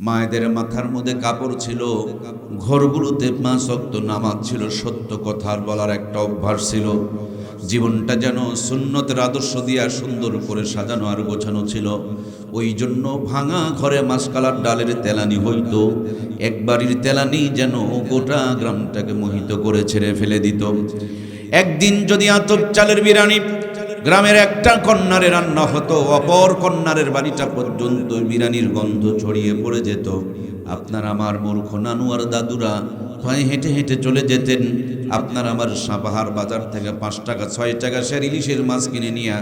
মায়েদের মাথার মধ্যে কাপড় ছিল, ঘরগুলোতে 5 ওয়াক্ত নামাজ ছিল, সত্য কথা বলার একটা অভ্যাস ছিল। জীবনটা যেন সুন্নতের আদর্শ দিয়া সুন্দর করে সাজানো আর গোছানো ছিল। ওই জন্য ভাঙা ঘরে মাসকালার ডালের তেলানি হইতো। একবারের তেলানি যেন গোটা গ্রামটাকে মোহিত করে ছেড়ে ফেলে দিত। একদিন যদি আতপ চালের বিরিয়ানি গ্রামের একটা কন্যারে রান্না হতো, অপর কন্যারের বাড়িটা পর্যন্ত বিরিয়ানির গন্ধ ছড়িয়ে পড়ে যেত। আপনার আমার মূর্খ নানু আর দাদুরা পায়ে হেঁটে হেঁটে চলে যেতেন। আপনার আমার সাপাহার বাজার থেকে 5 টাকা 6 টাকা সের ইলিশের মাছ কিনে নিয়ে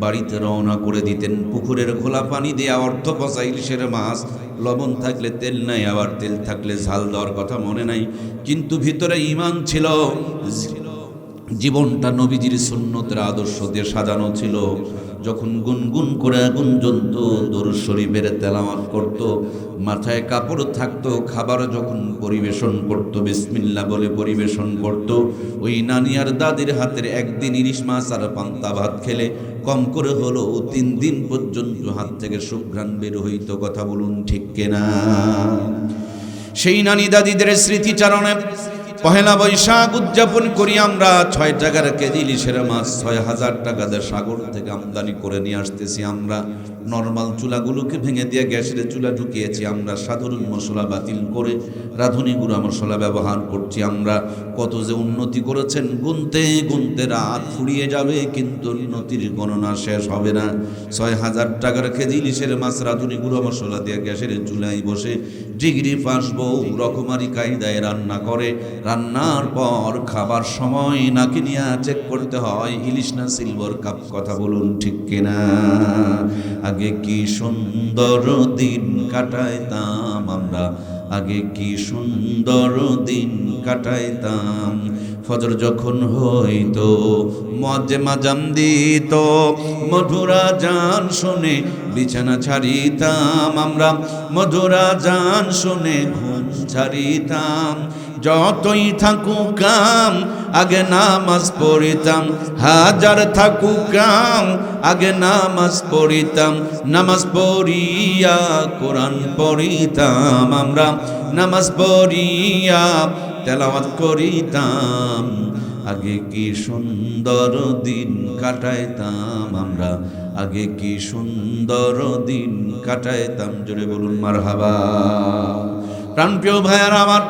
বাড়িতে রওনা করে দিতেন। পুকুরের খোলা পানি দেওয়া অর্ধ পচা ইলিশের মাছ, লবণ থাকলে তেল নাই, আবার তেল থাকলে ঝাল দেওয়ার কথা মনে নাই, কিন্তু ভিতরে ঈমান ছিল। জীবনটা নবীজির সুন্নতের আদর্শ দিয়ে সাজানো ছিল। যখন গুনগুন করে গুঞ্জন্ত দরুদ শরীফের তেলাওয়াত করত, মাথায় কাপড় থাকতো, খাবার যখন পরিবেশন করত বিসমিল্লাহ বলে পরিবেশন করত, ওই নানি আর দাদির হাতের একদিন ইলিশ মাছ আর পান্তা ভাত খেলে কম করে হলো 3 দিন পর্যন্ত হাত থেকে সুঘ্রাণ বের হইত। কথা বলুন ঠিক কিনা? সেই নানি দাদিদের স্মৃতিচারণে পহেলা বৈশাখ উদযাপন করি আমরা। 6 টাকার কেজি ইলিশের মাছ 6000 টাকা দিয়ে সাগর থেকে আমদানি করে নিয়ে আসতেছি আমরা। নর্মাল চুলাগুলোকে ভেঙে দিয়ে গ্যাসের চুলা ঢুকিয়েছি আমরা। সাধারণ মশলা বাতিল করে রাঁধুনি গুঁড়া মশলা ব্যবহার করছি আমরা। কত যে উন্নতি করেছেন, গুনতে গুনতে রাত ফুরিয়ে যাবে, কিন্তু উন্নতির গণনা শেষ হবে না। 6000 টাকার কেজি ইলিশের মাছ রাঁধুনি গুঁড়া মশলা দিয়ে গ্যাসের চুলায় বসে ডিগ্রি পাস বউ রকমারি কায়দায় রান্না করে। রান্নার পর খাবার সময় নাকি নিয়ে চেক করতে হয় ইলিশ না সিলভার কাপ। কথা বলুন ঠিক কিনা? আগে কি সুন্দর দিন কাটাইতাম আমরা, আগে কি সুন্দর দিন কাটাইতাম। ফজর যখন হইতো মুয়াজ্জিন আযান দিত, মধুর আযান শুনে বিছানা ছাড়িতাম আমরা, মধুর আযান শুনে ঘুম ছাড়িতাম। যতই থাকুক কাম আগে নামাজ পড়িতাম, হাজার থাকুক কাম আগে নামাজ পড়িতাম। নামাজ পড়িয়া কোরআন পড়িতাম আমরা, নামাজ পড়িয়া তেলাওয়াত করিতাম। আগে কি সুন্দর দিন কাটাইতাম আমরা, আগে কি সুন্দর দিন কাটাইতাম। জোরে বলুন মারহাবা। প্রাণপ্রিয় ভাইয়ারা আমার,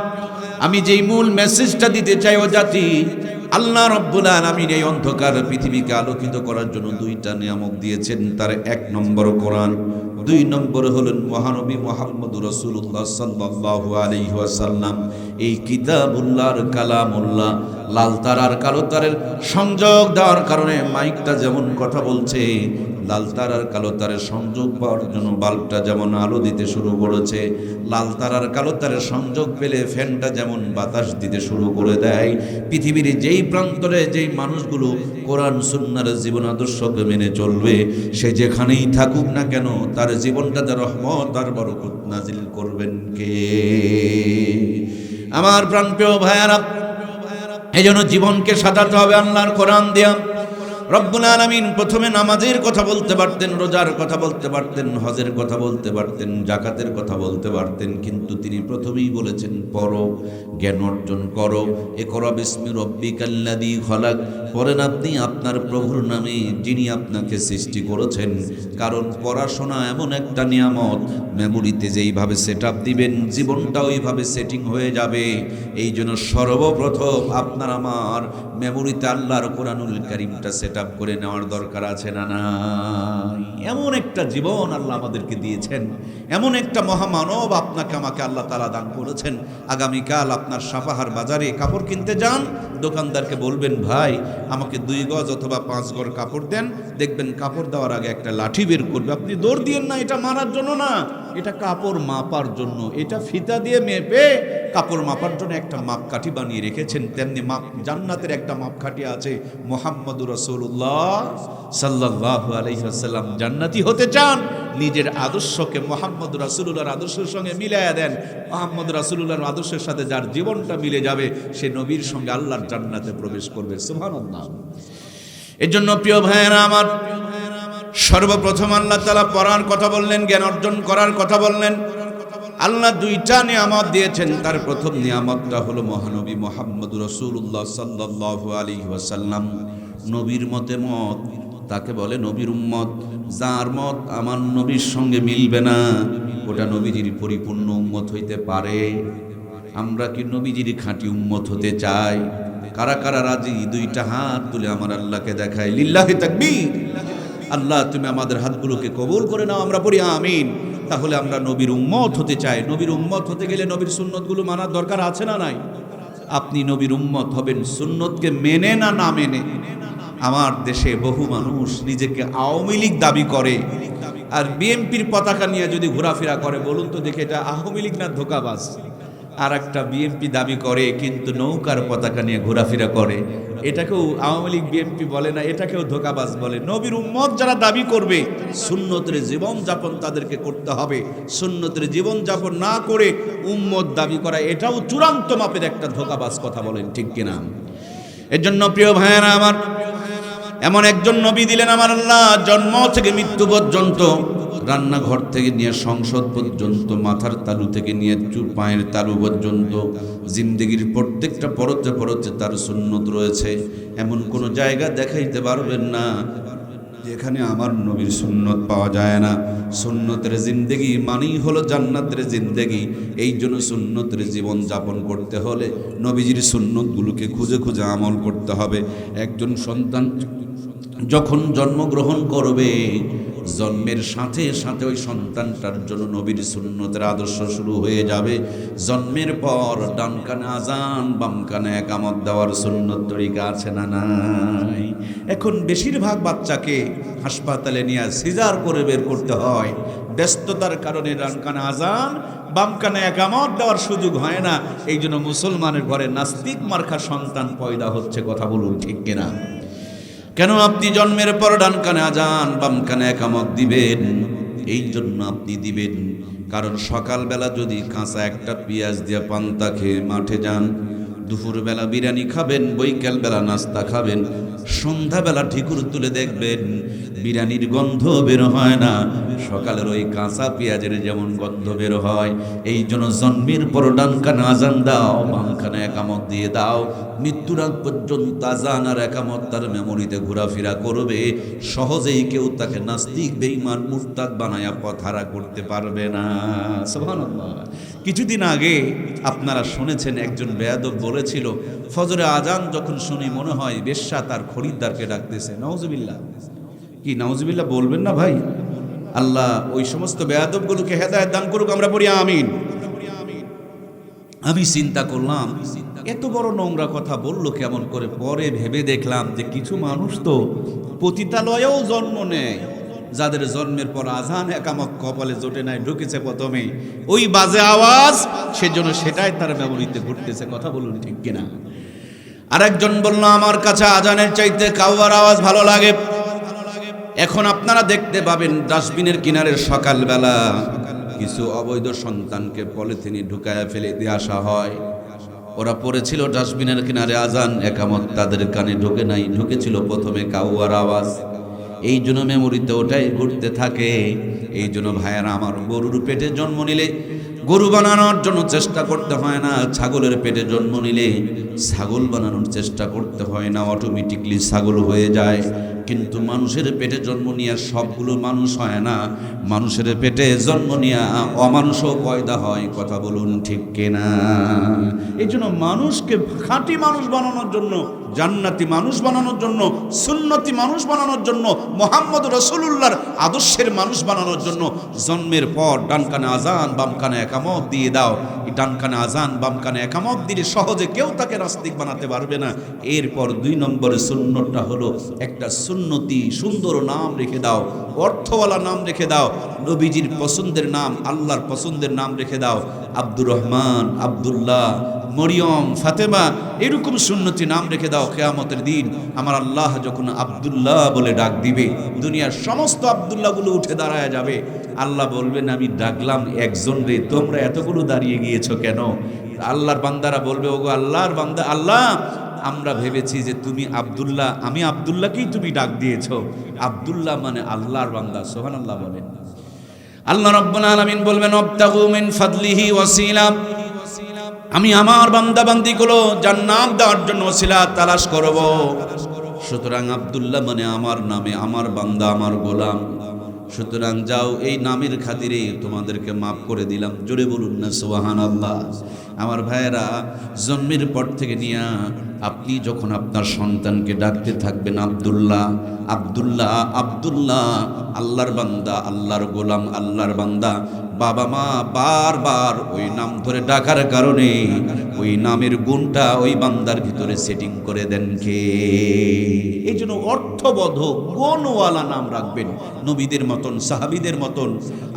আমি যেই মূল মেসেজটা দিতে চাই ও জাতি, আল্লাহ রাব্বুল আলামিন এই অন্ধকার পৃথিবীকে আলোকিত করার জন্য 2টা নিয়ামত দিয়েছেন। তার 1 নম্বর কোরআন, 2 নম্বর হলেন মহানবী মুহাম্মদুর রাসূলুল্লাহ সাল্লাল্লাহু আলাইহি ওয়াসাল্লাম। এই কিতাবুল্লাহর কালামুল্লাহ লাল তার আর কালো তারের সংযোগ দেওয়ার কারণে মাইকটা যেমন কথা বলছে, লাল তার আর কালো তারের সংযোগ পাওয়ার জন্য বাল্বটা যেমন আলো দিতে শুরু করেছে, লাল তার আর কালো তারের সংযোগ পেলে ফ্যানটা যেমন বাতাস দিতে শুরু করে দেয়। পৃথিবীর যেই প্রান্তরে যেই মানুষগুলো কোরআন সুন্নাহর জীবন আদর্শকে মেনে চলবে, সে যেখানেই থাকুক না কেন, তার জীবনটাতে রহমত আর বরকত নাজিল করবেন কে? আমার প্রাণপ্রিয় ভাইয়ারা, এই জন্য জীবনকে সাজাতে হবে আল্লাহর কোরআন দিয়া। রব্বুল আলামিন প্রথমে নামাজের কথা বলতে পারতেন, রোজার কথা বলতে পারতেন, হজের কথা বলতে পারতেন, যাকাতের কথা বলতে পারতেন, কিন্তু তিনি প্রথমেই বলেছেন পড়ো, জ্ঞান অর্জন করো। ইকরা বিসমি রাব্বিকাল্লাযী খলাক, পড়েন আপনি আপনার প্রভুর নামে যিনি আপনাকে সৃষ্টি করেছেন। কারণ পড়াশোনা এমন একটা নিয়ামত, মেমোরিতে যেইভাবে সেটআপ দিবেন জীবনটা ওইভাবে সেটিং হয়ে যাবে। এই জন্য সর্বপ্রথম আপনার আমার মেমোরিতে আল্লাহর কোরআনুল কারীমটা সেটআপ করে নেওয়ার দরকার আছে না নাই? এমন একটা জীবন আল্লাহ আমাদেরকে দিয়েছেন, এমন একটা মহামানব আপনাকে আমাকে আল্লাহ তাআলা দান করেছেন। আগামীকাল আপনার সাপাহার বাজারে কাপড় কিনতে যান, দোকানদারকে বলবেন ভাই আমাকে 2 গজ অথবা 5 গজ কাপড় দেন। দেখবেন কাপড় দেওয়ার আগে একটা লাঠি বের করবে। আপনি দৌড় দিয়েন না, এটা মারার জন্য না, এটা কাপড় মাপার জন্য। এটা ফিতা দিয়ে মেপে কাপড় মাপার জন্য একটা মাপকাঠি বানিয়ে রেখেছেন। তেমনি জান্নাতের একটা মাপকাঠি আছে, মুহাম্মদুর রাসূলুল্লাহ সাল্লাল্লাহু আলাইহি ওয়াসাল্লাম। জান্নাতি হতে চান, নিজের আদর্শকে মুহাম্মদুর রাসূলুল্লাহর আদর্শের সঙ্গে মিলাইয়া দেন। মুহাম্মদুর রাসূলুল্লাহর আদর্শের সাথে যার জীবনটা মিলে যাবে, সে নবীর সঙ্গে আল্লাহর জান্নাতে প্রবেশ করবে। সুবহানাল্লাহ। এজন্য প্রিয় ভাইয়েরা আমার, সর্বপ্রথম আল্লাহ তাআলা পড়ার কথা বললেন, জ্ঞান অর্জন করার কথা বললেন। আল্লাহ দুইটা নিয়ামত দিয়েছেন। তার প্রথম নিয়ামতটা হলো মহানবী মুহাম্মদুর রাসূলুল্লাহ সাল্লাল্লাহু আলাইহি ওয়াসাল্লাম। নবীর মতে মত তাকে বলে নবীর উম্মত। যার মত আমার নবীর সঙ্গে মিলবে না, ওটা নবীজির পরিপূর্ণ উম্মত হইতে পারে? আমরা কি নবীজির খাঁটি উম্মত হতে চাই? কারা কারা রাজি? দুইটা হাত তুলে আমার আল্লাহকে দেখায়। লিল্লাহি তাকবীর। আল্লাহ তুমি আমাদের হাতগুলোকে কবুল করে নাও, আমরা পড়ি আমিন। তাহলে আমরা নবীর উম্মত হতে চাই। নবীর উম্মত হতে গেলে নবীর সুন্নতগুলো মানার দরকার আছে না নাই? আপনি নবীর উম্মত হবেন সুন্নতকে মেনে না না মেনে। আমার দেশে বহু মানুষ নিজেকে আওয়ামী লীগ দাবি করে, আর বিএনপির পতাকা নিয়ে যদি ঘোরাফেরা করে, বলুন তো দেখে এটা আওয়ামী লীগ না ধোঁকাবাজ? আর একটা বিএনপি দাবি করে কিন্তু নৌকার পতাকা নিয়ে ঘোরাফেরা করে, এটাকেও আওয়ামী লীগ বিএনপি বলে না, এটাকেও ধোঁকাবাজ বলে। নবীর উম্মত যারা দাবি করবে, সুন্নতের জীবন যাপন তাদেরকে করতে হবে। সুন্নতের জীবন যাপন না করে উম্মত দাবি করা, এটাও চূড়ান্ত মাপের একটা ধোঁকাবাজ কথা। বলেন ঠিক কিনা? এর জন্য প্রিয় ভাইয়েরা আমার, এমন একজন নবী দিলেন আমার আল্লাহ, জন্ম থেকে মৃত্যু পর্যন্ত, রান্নাঘর থেকে নিয়ে সংসদ পর্যন্ত, মাথার তালু থেকে নিয়ে পায়ের তালু পর্যন্ত, জিন্দেগির প্রত্যেকটা পরতে পরতে তার সুন্নত রয়েছে। এমন কোনো জায়গা দেখাইতে পারবেন না যেখানে আমার নবীর সুন্নত পাওয়া যায় না। সুন্নতের জিন্দেগি মানেই হলো জান্নাতের জিন্দেগি। এই জন্য সুন্নতের জীবন যাপন করতে হলে নবীজির সুন্নতগুলোকে খুঁজে খুঁজে আমল করতে হবে। একজন সন্তান যখন জন্মগ্রহণ করবে, জন্মের সাথে সাথে ওই সন্তানটার জন্য নবীর সুন্নতের আদর্শ শুরু হয়ে যাবে। জন্মের পর ডান কানে আজান, বাম কানে একামত দেওয়ার সুন্নত তরিকা আছে না নাই? এখন বেশিরভাগ বাচ্চাকে হাসপাতালে নিয়ে সিজার করে বের করতে হয়। ব্যস্ততার কারণে ডান কানে আজান, বাম কানে একামত দেওয়ার সুযোগ হয় না। এই জন্য মুসলমানের ঘরে নাস্তিক মার্কা সন্তান পয়দা হচ্ছে। কথা বলুন ঠিক কিনা? কেন আপনি জন্মের পর ডান কানে আজান, বাম কানে একামত দিবেন? এই জন্য আপনি দিবেন কারণ সকালবেলা যদি কাঁচা একটা পেঁয়াজ দিয়ে পান্তা খেয়ে মাঠে যান, দুপুরবেলা বিরিয়ানি খাবেন, বৈকালবেলা নাস্তা খাবেন, সন্ধ্যাবেলা ঢিকুর তুলে দেখবেন বিরিয়ানির গন্ধ বের হয় না, সকালের ওই কাঁচা পেঁয়াজের যেমন গন্ধ বের হয়। এই জন্য জন্মের পর ডান কানে আজান দাও, বাম কানে একামত দিয়ে দাও। মৃত্যুর আগ পর্যন্ত আজান আর একামত তার মেমোরিতে ঘোরাফেরা করবে। সহজেই কেউ তাকে নাস্তিক, বেঈমান, মুরতাদ বানায়া পথহারা করতে পারবে না। সুবহানাল্লাহ। কিছুদিন আগে আপনারা শুনেছেন একজন বেয়াদব বলেছিল, ফজরে আজান যখন শুনি মনে হয় বেশ্যা তার খরিদ্দারকে ডাকতেছে। নাউজুবিল্লাহ। কি নাউজুবিল্লাহ বলবেন না ভাই? আল্লাহ ওই সমস্ত বেয়াদবগুলোকে হেদায়েত দান করুক, আমরা পড়ি আমিন। আমি চিন্তা করলাম এত বড় নোংরা কথা বললো কেমন করে। পরে ভেবে দেখলাম যে কিছু মানুষ তো পতিতালয়েও জন্ম নেয়, যাদের জন্মের পর আজান একামত কপালে জোটে নাই, ঢুকেছে প্রথমে ওই বাজে আওয়াজ, সেজন্য সেটাই তার ব্যবহৃত ঘুরতেছে। কথা বলুন ঠিক কিনা? আরেকজন বলল আমার কাছে আজানের চাইতে কাওয়ার আওয়াজ ভালো লাগে। এখন আপনারা দেখতে পাবেন ডাস্টবিনের কিনারে সকালবেলা কিছু অবৈধ সন্তানকে পলিথিনে ঢুকায় ফেলে দিয়ে আসা হয়। ওরা পড়েছিল ডাস্টবিনের কিনারে আজান একামত, তাদের কানে ঢোকে নাই, ঢুকেছিল প্রথমে কাওয়ার আওয়াজ। এই জন্য মেমোরিতে ওটাই ঘুরতে থাকে। এই জন্য ভাইয়েরা আমার, গরুর পেটে জন্ম নিলে গরু বানানোর জন্য চেষ্টা করতে হয় না, ছাগলের পেটে জন্ম নিলে ছাগল বানানোর চেষ্টা করতে হয় না, অটোমেটিকলি ছাগল হয়ে যায়। কিন্তু মানুষের পেটে জন্ম নিয়ে সবগুলো মানুষ হয় না, মানুষের পেটে জন্ম নিয়ে অমানুষও পয়দা হয়। কথা বলুন ঠিক কিনা? এই জন্য মানুষকে খাঁটি মানুষ বানানোর জন্য, জান্নাতি মানুষ বানানোর জন্য, সুন্নতি মানুষ বানানোর জন্য, মুহাম্মদ রাসূলুল্লাহর আদর্শের মানুষ বানানোর জন্য জন্মের পর ডান কানে আজান, বাম কানে একামত দিয়ে দাও। এই ডান কানে আজান, বাম কানে একামত দিলে সহজে কেউ তাকে নাস্তিক বানাতে পারবে না। এরপর 2 নম্বরের সুন্নতটা হলো একটা সুন্নতি সুন্দর নাম রেখে দাও, অর্থওয়ালা নাম রেখে দাও, নবীজির পছন্দের নাম, আল্লাহর পছন্দের নাম রেখে দাও। আব্দুর রহমান, আব্দুল্লাহ, মরিয়ম, ফাতেমা, এরকম সুন্নতি নাম রেখে দাও। কিয়ামতের দিন আমার আল্লাহ যখন আব্দুল্লাহ বলে ডাক দিবে, দুনিয়ার সমস্ত আব্দুল্লাহগুলো উঠে দাঁড়ায় যাবে। আল্লাহ বলবেন আমি ডাকলাম একজন রে, তোমরা এতগুলো দাঁড়িয়ে গিয়েছো কেন? আল্লাহর বান্দারা বলবে ওগো আল্লাহর বান্দা, আল্লাহ আমরা ভেবেছি যে তুমি আব্দুল্লাহ, আমি আব্দুল্লাহকেই তুমি ডাক দিয়েছো। আব্দুল্লাহ মানে আল্লাহর বান্দা। সুবহানাল্লাহ বলেন। আল্লাহ রাব্বুল আলামিন বলবেন আবতাগু মিন ফাদলিহি ওয়াসিলা, আমি আমার বান্দা বান্দিগুলো জান্নাত দেওয়ার জন্য ওসিলা তালাশ করব। সুতরাং আব্দুল্লাহ মানে আমার নামে, আমার বান্দা, আমার গোলাম। সুতরাং যাও, এই নামের খাতিরে তোমাদেরকে মাফ করে দিলাম। জোরে বলুন না সুবহানাল্লাহ। আমার ভাইয়েরা, জন্মের পর থেকে নিয়ে আপনি যখন আপনার সন্তানকে ডাকতে থাকবেন আব্দুল্লাহ আব্দুল্লাহ আব্দুল্লাহ, আল্লাহর বান্দা, আল্লাহর গোলাম, আল্লাহর বান্দা, বাবা মা বারবার ওই নাম ধরে ডাকার কারণে ওই নামের গুণটা ওই বান্দার ভিতরে সেটিং করে দেন কে? এই জন্য অর্থবধ গুণওয়ালা নাম রাখবেন। নবীদের মতন, সাহাবীদের মতন,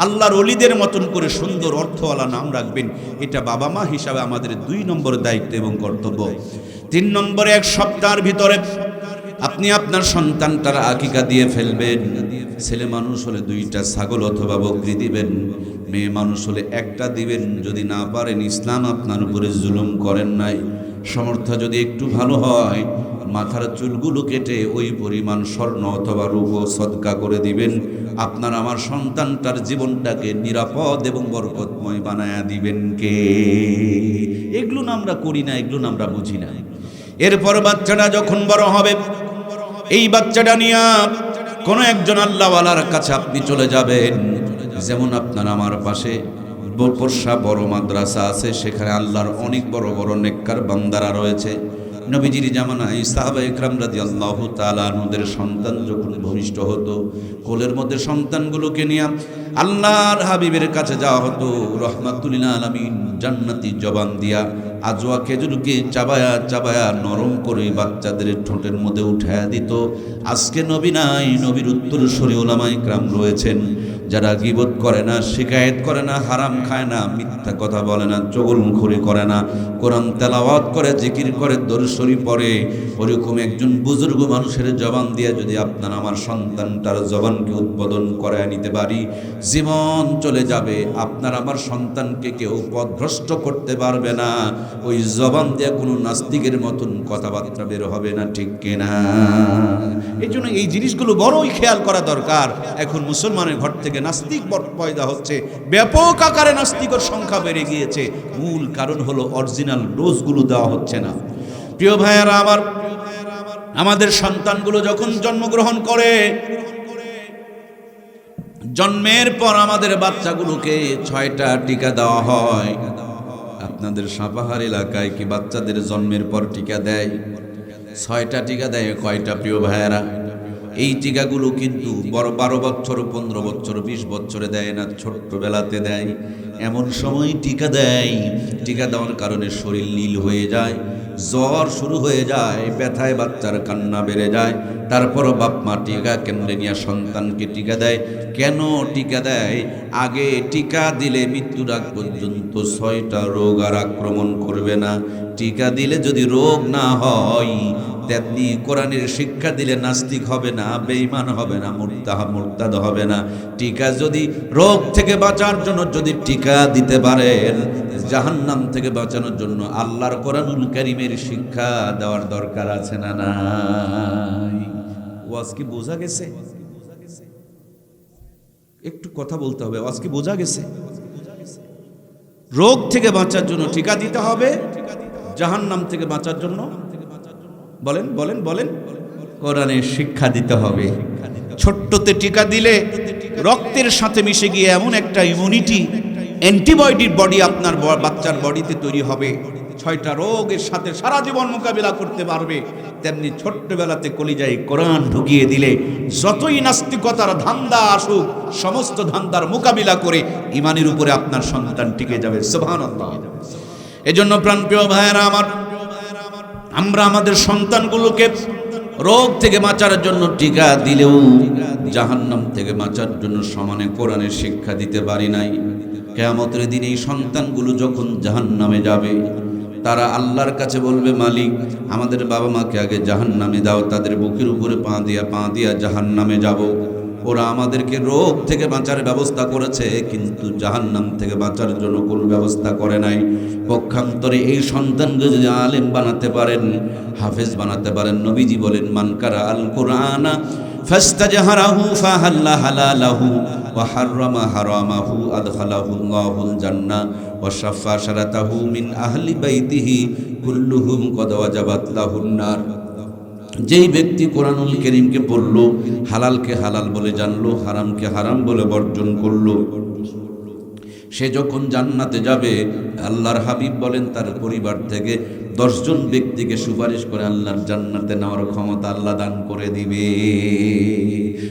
আল্লাহর ওলিদের মতন করে সুন্দর অর্থওয়ালা নাম রাখবেন। এটা বাবা মা হিসাবে আমাদের 2 নম্বর দায়িত্ব এবং কর্তব্য। 3 নম্বরে, 1 সপ্তাহের ভিতরে আপনি আপনার সন্তানটার আকিকা দিয়ে ফেলবেন। ছেলে মানুষ হলে 2টা ছাগল অথবা বকরি দিবেন, মেয়ে মানুষ হলে 1টা দিবেন। যদি না পারেন, ইসলাম আপনার উপরে জুলুম করেন নাই। সামর্থ্য যদি একটু ভালো হয়, মাথার চুলগুলো কেটে ওই পরিমাণ স্বর্ণ অথবা রূপো সদকা করে দিবেন। আপনার আমার সন্তানটার জীবনটাকে নিরাপদ এবং বরকতময় বানায়া দিবেন কে? এগুলো না আমরা করি না, এগুলো না আমরা বুঝি না। এরপর বাচ্চাটা যখন বড় হবে, এই বাচ্চাটা নিয়ে কোনো একজন আল্লাহওয়ালার কাছে আপনি চলে যাবেন। যেমন আপনার আমার পাশে বরপরশা বড় মাদ্রাসা আছে, সেখানে আল্লাহর অনেক বড় বড় নেককার বান্দারা রয়েছে। নবীজির জামানায় সাহাবায়ে কেরাম রাদিয়াল্লাহু তাআলা আনহুদের সন্তান যখন ভূমিষ্ঠ হতো, কোলের মধ্যে সন্তানগুলোকে নিয়ে আল্লাহর হাবিবের কাছে যাওয়া হতো। রহমাতুল লিল আলামিন জান্নাতি জবান দিয়া আজওয়া খেজুরকে চাবায়া চাবায়া নরম করে বাচ্চাদের ঠোঁটের মধ্যে উঠায়া দিত। আজকে নবী নাই, নবীর উত্তরসূরি উলামায়ে কেরাম রয়েছেন যারা গীবত করে না, শিকায়েত করে না, হারাম খায় না, মিথ্যা কথা বলে না, চগলখড়ি করে না, কোরআন তেলাওয়াত করে, জিকির করে, দরুদ শরীফ পড়ে। ওরকম একজন বুজুর্গ মানুষের জবান দিয়ে যদি আপনার আমার সন্তানটার জবানকে উদ্বোধন করে নিতে পারি, জীবন চলে যাবে। আপনার আমার সন্তানকে কেউ পথভ্রষ্ট করতে পারবে না। ওই জবান দিয়ে কোনো নাস্তিকের মতন কথাবার্তা বের হবে না, ঠিক কিনা? এই জন্য এই জিনিসগুলো বড়ই খেয়াল করা দরকার। এখন মুসলমানের ঘর থেকে নাস্তিক পয়দা হচ্ছে, ব্যাপক আকারে নাস্তিকের সংখ্যা বেড়ে গিয়েছে। মূল কারণ হলো অরিজিনাল ডোজগুলো দেওয়া হচ্ছে না। প্রিয় ভাইয়েরা আমার, আমাদের সন্তানগুলো যখন জন্মগ্রহণ করে, জন্মের পর আমাদের বাচ্চাগুলোকে 6টা টিকা দেওয়া হয়। আপনাদের সাপাহার এলাকায় কি বাচ্চাদের জন্মের পর টিকা দেয়? 6টা টিকা দেয়। কয়টা প্রিয় ভাইয়েরা? এই টিকাগুলো কিন্তু বড় 12 বছর, 15 বছর, 20 বছরে দেয় না, ছোট্টবেলাতে দেয়। এমন সময় টিকা দেয়, টিকা দেওয়ার কারণে শরীর নীল হয়ে যায়, জ্বর শুরু হয়ে যায়, ব্যথায় বাচ্চার কান্না বেড়ে যায়। তারপরও বাপ মা টিকা কেন্দ্রে নিয়ে সন্তানকে টিকা দেয়। কেন টিকা দেয়? আগে টিকা দিলে মৃত্যুর আগ পর্যন্ত 6টা রোগ আর আক্রমণ করবে না। টিকা দিলে যদি রোগ না হয়, তেমনি কোরআনের শিক্ষা দিলে নাস্তিক হবে না, বেঈমান হবে না, মুরতাদ হবে না। টিকা যদি রোগ থেকে বাঁচার জন্য যদি টিকা দিতে পারেন, জাহান্নাম থেকে বাঁচানোর জন্য আল্লাহর কোরআনুল কারীমের শিক্ষা দেওয়ার দরকার আছে না নাই? ওয়াজ কি বোঝা গেছে? একটু কথা বলতে হবে। ওয়াজ কি বোঝা গেছে? রোগ থেকে বাঁচার জন্য টিকা দিতে হবে, জাহান্নাম থেকে বাঁচার জন্য বলেন বলেন বলেন কোরআনের শিক্ষা দিতে হবে। ছোট্টতে টিকা দিলে রক্তের সাথে মিশে গিয়ে এমন একটা ইমিউনিটি, অ্যান্টিবডি বডি আপনার বাচ্চার বডিতে তৈরি হবে, 6টা রোগের সাথে সারা জীবন মোকাবিলা করতে পারবে। তেমনি ছোট্টবেলাতে কলিজায় কোরআন ঢুকিয়ে দিলে যতই নাস্তিকতার ধান্দা আসুক, সমস্ত ধান্দার মোকাবিলা করে ইমানের উপরে আপনার সন্তান টিকে যাবে। সুবহানাল্লাহ। এজন্য প্রাণপ্রিয় ভাইয়েরা আমার, আমরা আমাদের সন্তানগুলোকে রোগ থেকে বাঁচার জন্য টিকা দিলেও জাহান্নাম থেকে বাঁচার জন্য সমানে কোরআনের শিক্ষা দিতে পারি নাই। কিয়ামতের দিন এই সন্তানগুলো যখন জাহান্নামে যাবে, তারা আল্লাহর কাছে বলবে, মালিক আমাদের বাবা মাকে আগে জাহান্নামে দাও, তাদের বুকের উপরে পা দিয়া জাহান্নামে যাব। ওরা আমাদেরকে রোগ থেকে বাঁচার ব্যবস্থা করেছে, কিন্তু জাহান্নাম থেকে বাঁচার জন্য কোনো ব্যবস্থা করে নাই। পক্ষান্তরে এই সন্তানকে যদি আলেম বানাতে পারেন, হাফেজ বানাতে পারেন, নবীজি বলেন, মান কারা আল কোরআনা ফাস্তাজহারাহু ফাহাল্লা হালালাহু ওয়া হাররামা হারামাহু আদখালাহুল্লাহুল জান্নাহ ওয়া শাফা শারাতাহু মিন আহলি বাইতিহি কুল্লুহুম কদ ওয়াজাবাত লাহুন নার। যেই ব্যক্তি কোরআনুল কারীমকে পড়লো, হালালকে হালাল বলে জানলো, হারামকে হারাম বলে বর্জন করলো, সে যখন জান্নাতে যাবে, আল্লাহর হাবিব বলেন তার পরিবার থেকে 10 জন ব্যক্তিকে সুপারিশ করে আল্লাহর জান্নাতে নেওয়ার ক্ষমতা আল্লাহ দান করে দিবে।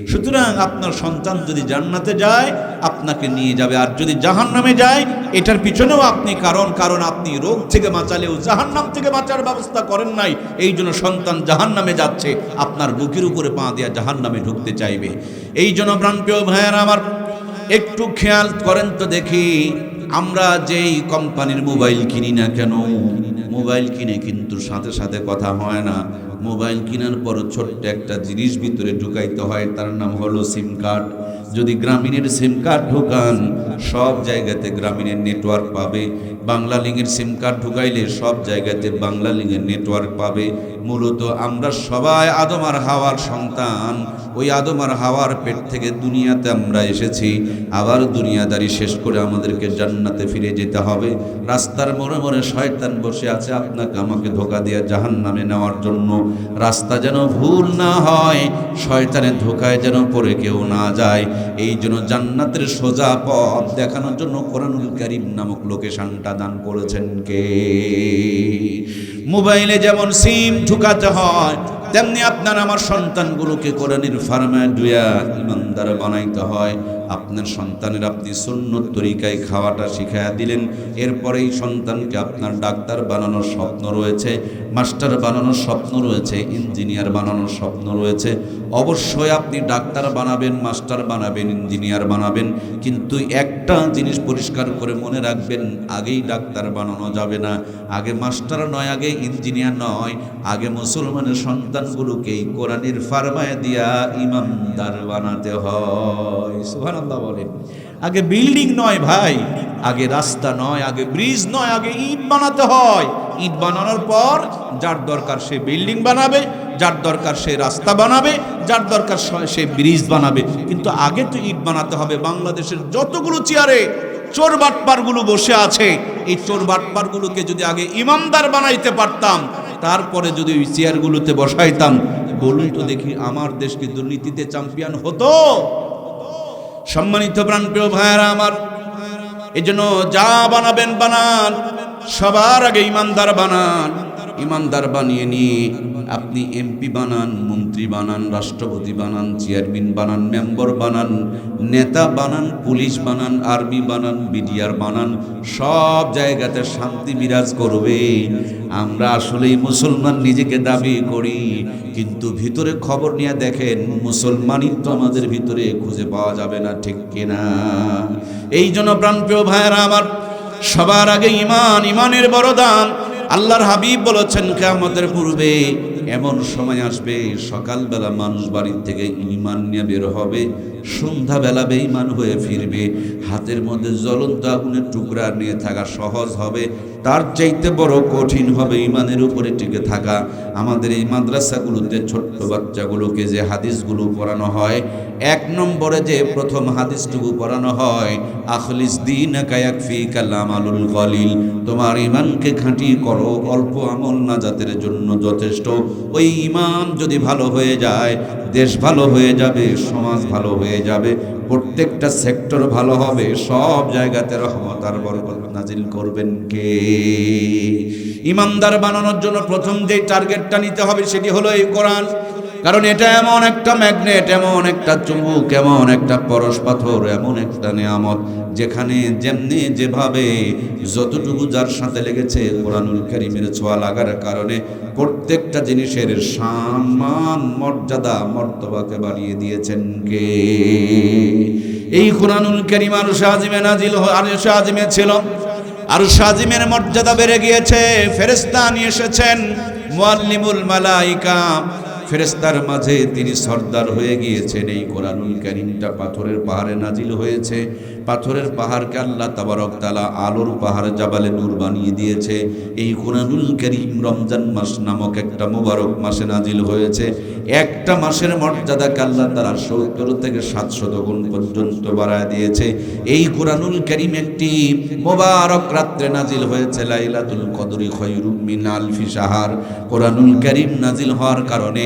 সুতরাং আপনার সন্তান যদি জান্নাতে যায় আপনাকে নিয়ে যাবে, আর যদি জাহান্নামে যায় এটার পিছনেও আপনি কারণ আপনি রোগ থেকে বাঁচালেও জাহান্নাম থেকে বাঁচার ব্যবস্থা করেন নাই, এই জন্য সন্তান জাহান্নামে যাচ্ছে, আপনার বুকের উপরে পা দিয়া জাহান্নামে ঢুকতে চাইবে। এই জন্য প্রাণপ্রিয় ভাইয়েরা আমার, একটু খেয়াল করেন তো দেখি, আমরা যেই কোম্পানির মোবাইল কিনি না কেন, মোবাইল কিনে কিন্তু সাথে সাথে কথা হয় না। মোবাইল কেনার পর ছোট্ট একটা জিনিস ভিতরে ঢুকাইতে হয়, তার নাম হলো সিম কার্ড। যদি গ্রামীণের সিম কার্ড ঢুকান সব জায়গাতে গ্রামীণের নেটওয়ার্ক পাবে, বাংলা লিংকের সিম কার্ড ঢুকাইলে সব জায়গাতে বাংলা লিংকের নেটওয়ার্ক পাবে। মূলত আমরা সবাই আদম আর হাওয়ার সন্তান, ওই আদম আর হাওয়ার পেট থেকে দুনিয়াতে আমরা এসেছি, আবার দুনিয়াদারি শেষ করে আমাদেরকে জান্নাতে ফিরে যেতে হবে। রাস্তার মোড়ে মোড়ে শয়তান বসে আছে আপনাকে আমাকে ধোঁকা দিয়ে জাহান্নামে নেওয়ার জন্য। রাস্তা যেন ভুল না হয়, শয়তানের ধোঁকায় যেন পড়ে কেউ না যায়, এই জন্য জান্নাতের সোজা পথ দেখানোর জন্য কোরআনুল কারীম নামক লোকেশনটা দান করেছেন কে? মোবাইলে যেমন সিম ঢুকাতে হয়, তেমনি আপনার আমার সন্তানগুলোকে কোরআনের ফার্মায় দুয়া ইমানদার বানাইতে হয়। আপনার সন্তানের আপনি সুন্নত তরিকায় খাওয়াটা শিখাইয়া দিলেন, এরপরেই সন্তানকে আপনার ডাক্তার বানানোর স্বপ্ন রয়েছে, মাস্টার বানানোর স্বপ্ন রয়েছে, ইঞ্জিনিয়ার বানানোর স্বপ্ন রয়েছে। অবশ্যই আপনি ডাক্তার বানাবেন, মাস্টার বানাবেন, ইঞ্জিনিয়ার বানাবেন, কিন্তু একটা জিনিস পরিষ্কার করে মনে রাখবেন, আগেই ডাক্তার বানানো যাবে না, আগে মাস্টার নয়, আগে ইঞ্জিনিয়ার নয়, আগে মুসলমানের সন্তানগুলোকেই কোরআনের ফার্মায় দিয়া ইমানদার বানাতে হয়। সুবহানাল্লাহ বলেন। আগে বিল্ডিং নয় ভাই, আগে রাস্তা নয়, আগে ব্রিজ নয়, আগে ইট বানাতে হয়। ইট বানানোর পর যার দরকার সে বিল্ডিং বানাবে, যার দরকার সে রাস্তা বানাবে, যার দরকার সে ব্রিজ বানাবে, কিন্তু আগে তো ইট বানাতে হবে। বাংলাদেশের যতগুলো চেয়ারে চোর বাটপারগুলো বসে আছে, এই চোর বাটপারগুলোকে যদি আগে ইমানদার বানাইতে পারতাম, তারপরে যদি ওই চেয়ারগুলোতে বসাইতাম, বলুন তো দেখি আমার দেশ কি দুর্নীতিতে চ্যাম্পিয়ন হতো? সম্মানিত প্রাণপ্রিয় ভাইয়েরা আমার, এজন্য যা বানাবেন বানান, সবার আগে ইমানদার বানান। ইমানদার বানিয়ে নিয়ে আপনি এমপি বানান, মন্ত্রী বানান, রাষ্ট্রপতি বানান, চেয়ারম্যান বানান, মেম্বার বানান, নেতা বানান, পুলিশ বানান, আর্মি বানান, বিডিআর বানান, সব জায়গাতে শান্তি বিরাজ করবে। আমরা আসলেই মুসলমান নিজেকে দাবি করি, কিন্তু ভিতরে খবর নিয়ে দেখেন মুসলমানই তো আমাদের ভিতরে খুঁজে পাওয়া যাবে না, ঠিক কিনা? এই জন্য প্রাণপ্রিয় ভাইয়েরা আমার, সবার আগে ইমান, ইমানের বড় দাম। আল্লাহর হাবিব বলেছেন কিয়ামতের পূর্বে এমন সময় আসবে, সকালবেলা মানুষ বাড়ির থেকে ঈমান নিয়ে বের হবে, সন্ধ্যাবেলা বেঈমান হয়ে ফিরবে। হাতের মধ্যে জ্বলন্ত আগুনের টুকরা নিয়ে থাকা সহজ হবে, তার চাইতে বড় কঠিন হবে ঈমানের উপরে টিকে থাকা। আমাদের এই মাদ্রাসাগুলোতে ছোট্ট বাচ্চাগুলোকে যে হাদিসগুলো পড়ানো হয়, 1 নম্বরে যে প্রথম হাদিসটুকু পড়ানো হয়, আখলিস দীনাকা ইয়াকফিকাল আমালুল কলিল, তোমার ঈমানকে খাঁটি করো, অল্প আমল নাজাতের জন্য যথেষ্ট। ওই ঈমান যদি ভালো হয়ে যায়, দেশ ভালো হয়ে যাবে, সমাজ ভালো হয়ে যাবে, প্রত্যেকটা সেক্টর ভালো হবে, সব জায়গাতে রহমত আর বরকত নাজিল করবেন কে? ইমানদার বানানোর জন্য প্রথম যে টার্গেটটা নিতে হবে সেটি হলো এই কোরআন। কারণ এটা এমন একটা ম্যাগনেট, এমন একটা চুম্বক, এমন একটা পরশ পাথর, এমন একটা নিয়ামত, যেখানে যেমনি যেভাবে যতটুকু যার সাথে লেগেছে কোরআনুল কারীমের ছোঁয়া লাগার কারণে প্রত্যেকটা জিনিসের সম্মান, মর্যাদা, মর্তবাকে বাড়িয়ে দিয়েছেন কে? এই কোরআনুল কারীম আরশে আজিমে নাজিল আরশে আজিমে ছিল, আরশে আজিমের মর্যাদা বেড়ে গিয়েছে। ফেরেশতা নিয়ে এসেছেন, মুআল্লিমুল মালাইকা, ফেরেশতার মাঝে তিনি সর্দার হয়ে গিয়েছেন। এই কোরআনুল কারীমটা পাথরের পাহাড়ে নাজিল হয়েছে, পাথরের পাহাড়কে আল্লাহ তাবারক তাআলা আলোর পাহাড় জাবালে নূর বানিয়ে দিয়েছে। এই কোরআনুল কারীম রমজান মাস নামক একটা মোবারক মাসে নাজিল হয়েছে। একটা মাসের মর্যাদাকে আল্লাহ তাআলা ৭০ থেকে ৭০০ গুণ পর্যন্ত বাড়ায় দিয়েছে। এই কোরআনুল কারীম একটি মোবারক রাত্রে নাজিল হয়েছে, লাইলাতুল কদরি খায়রুম মিন আলফি শাহর। কোরআনুল কারীম নাজিল হওয়ার কারণে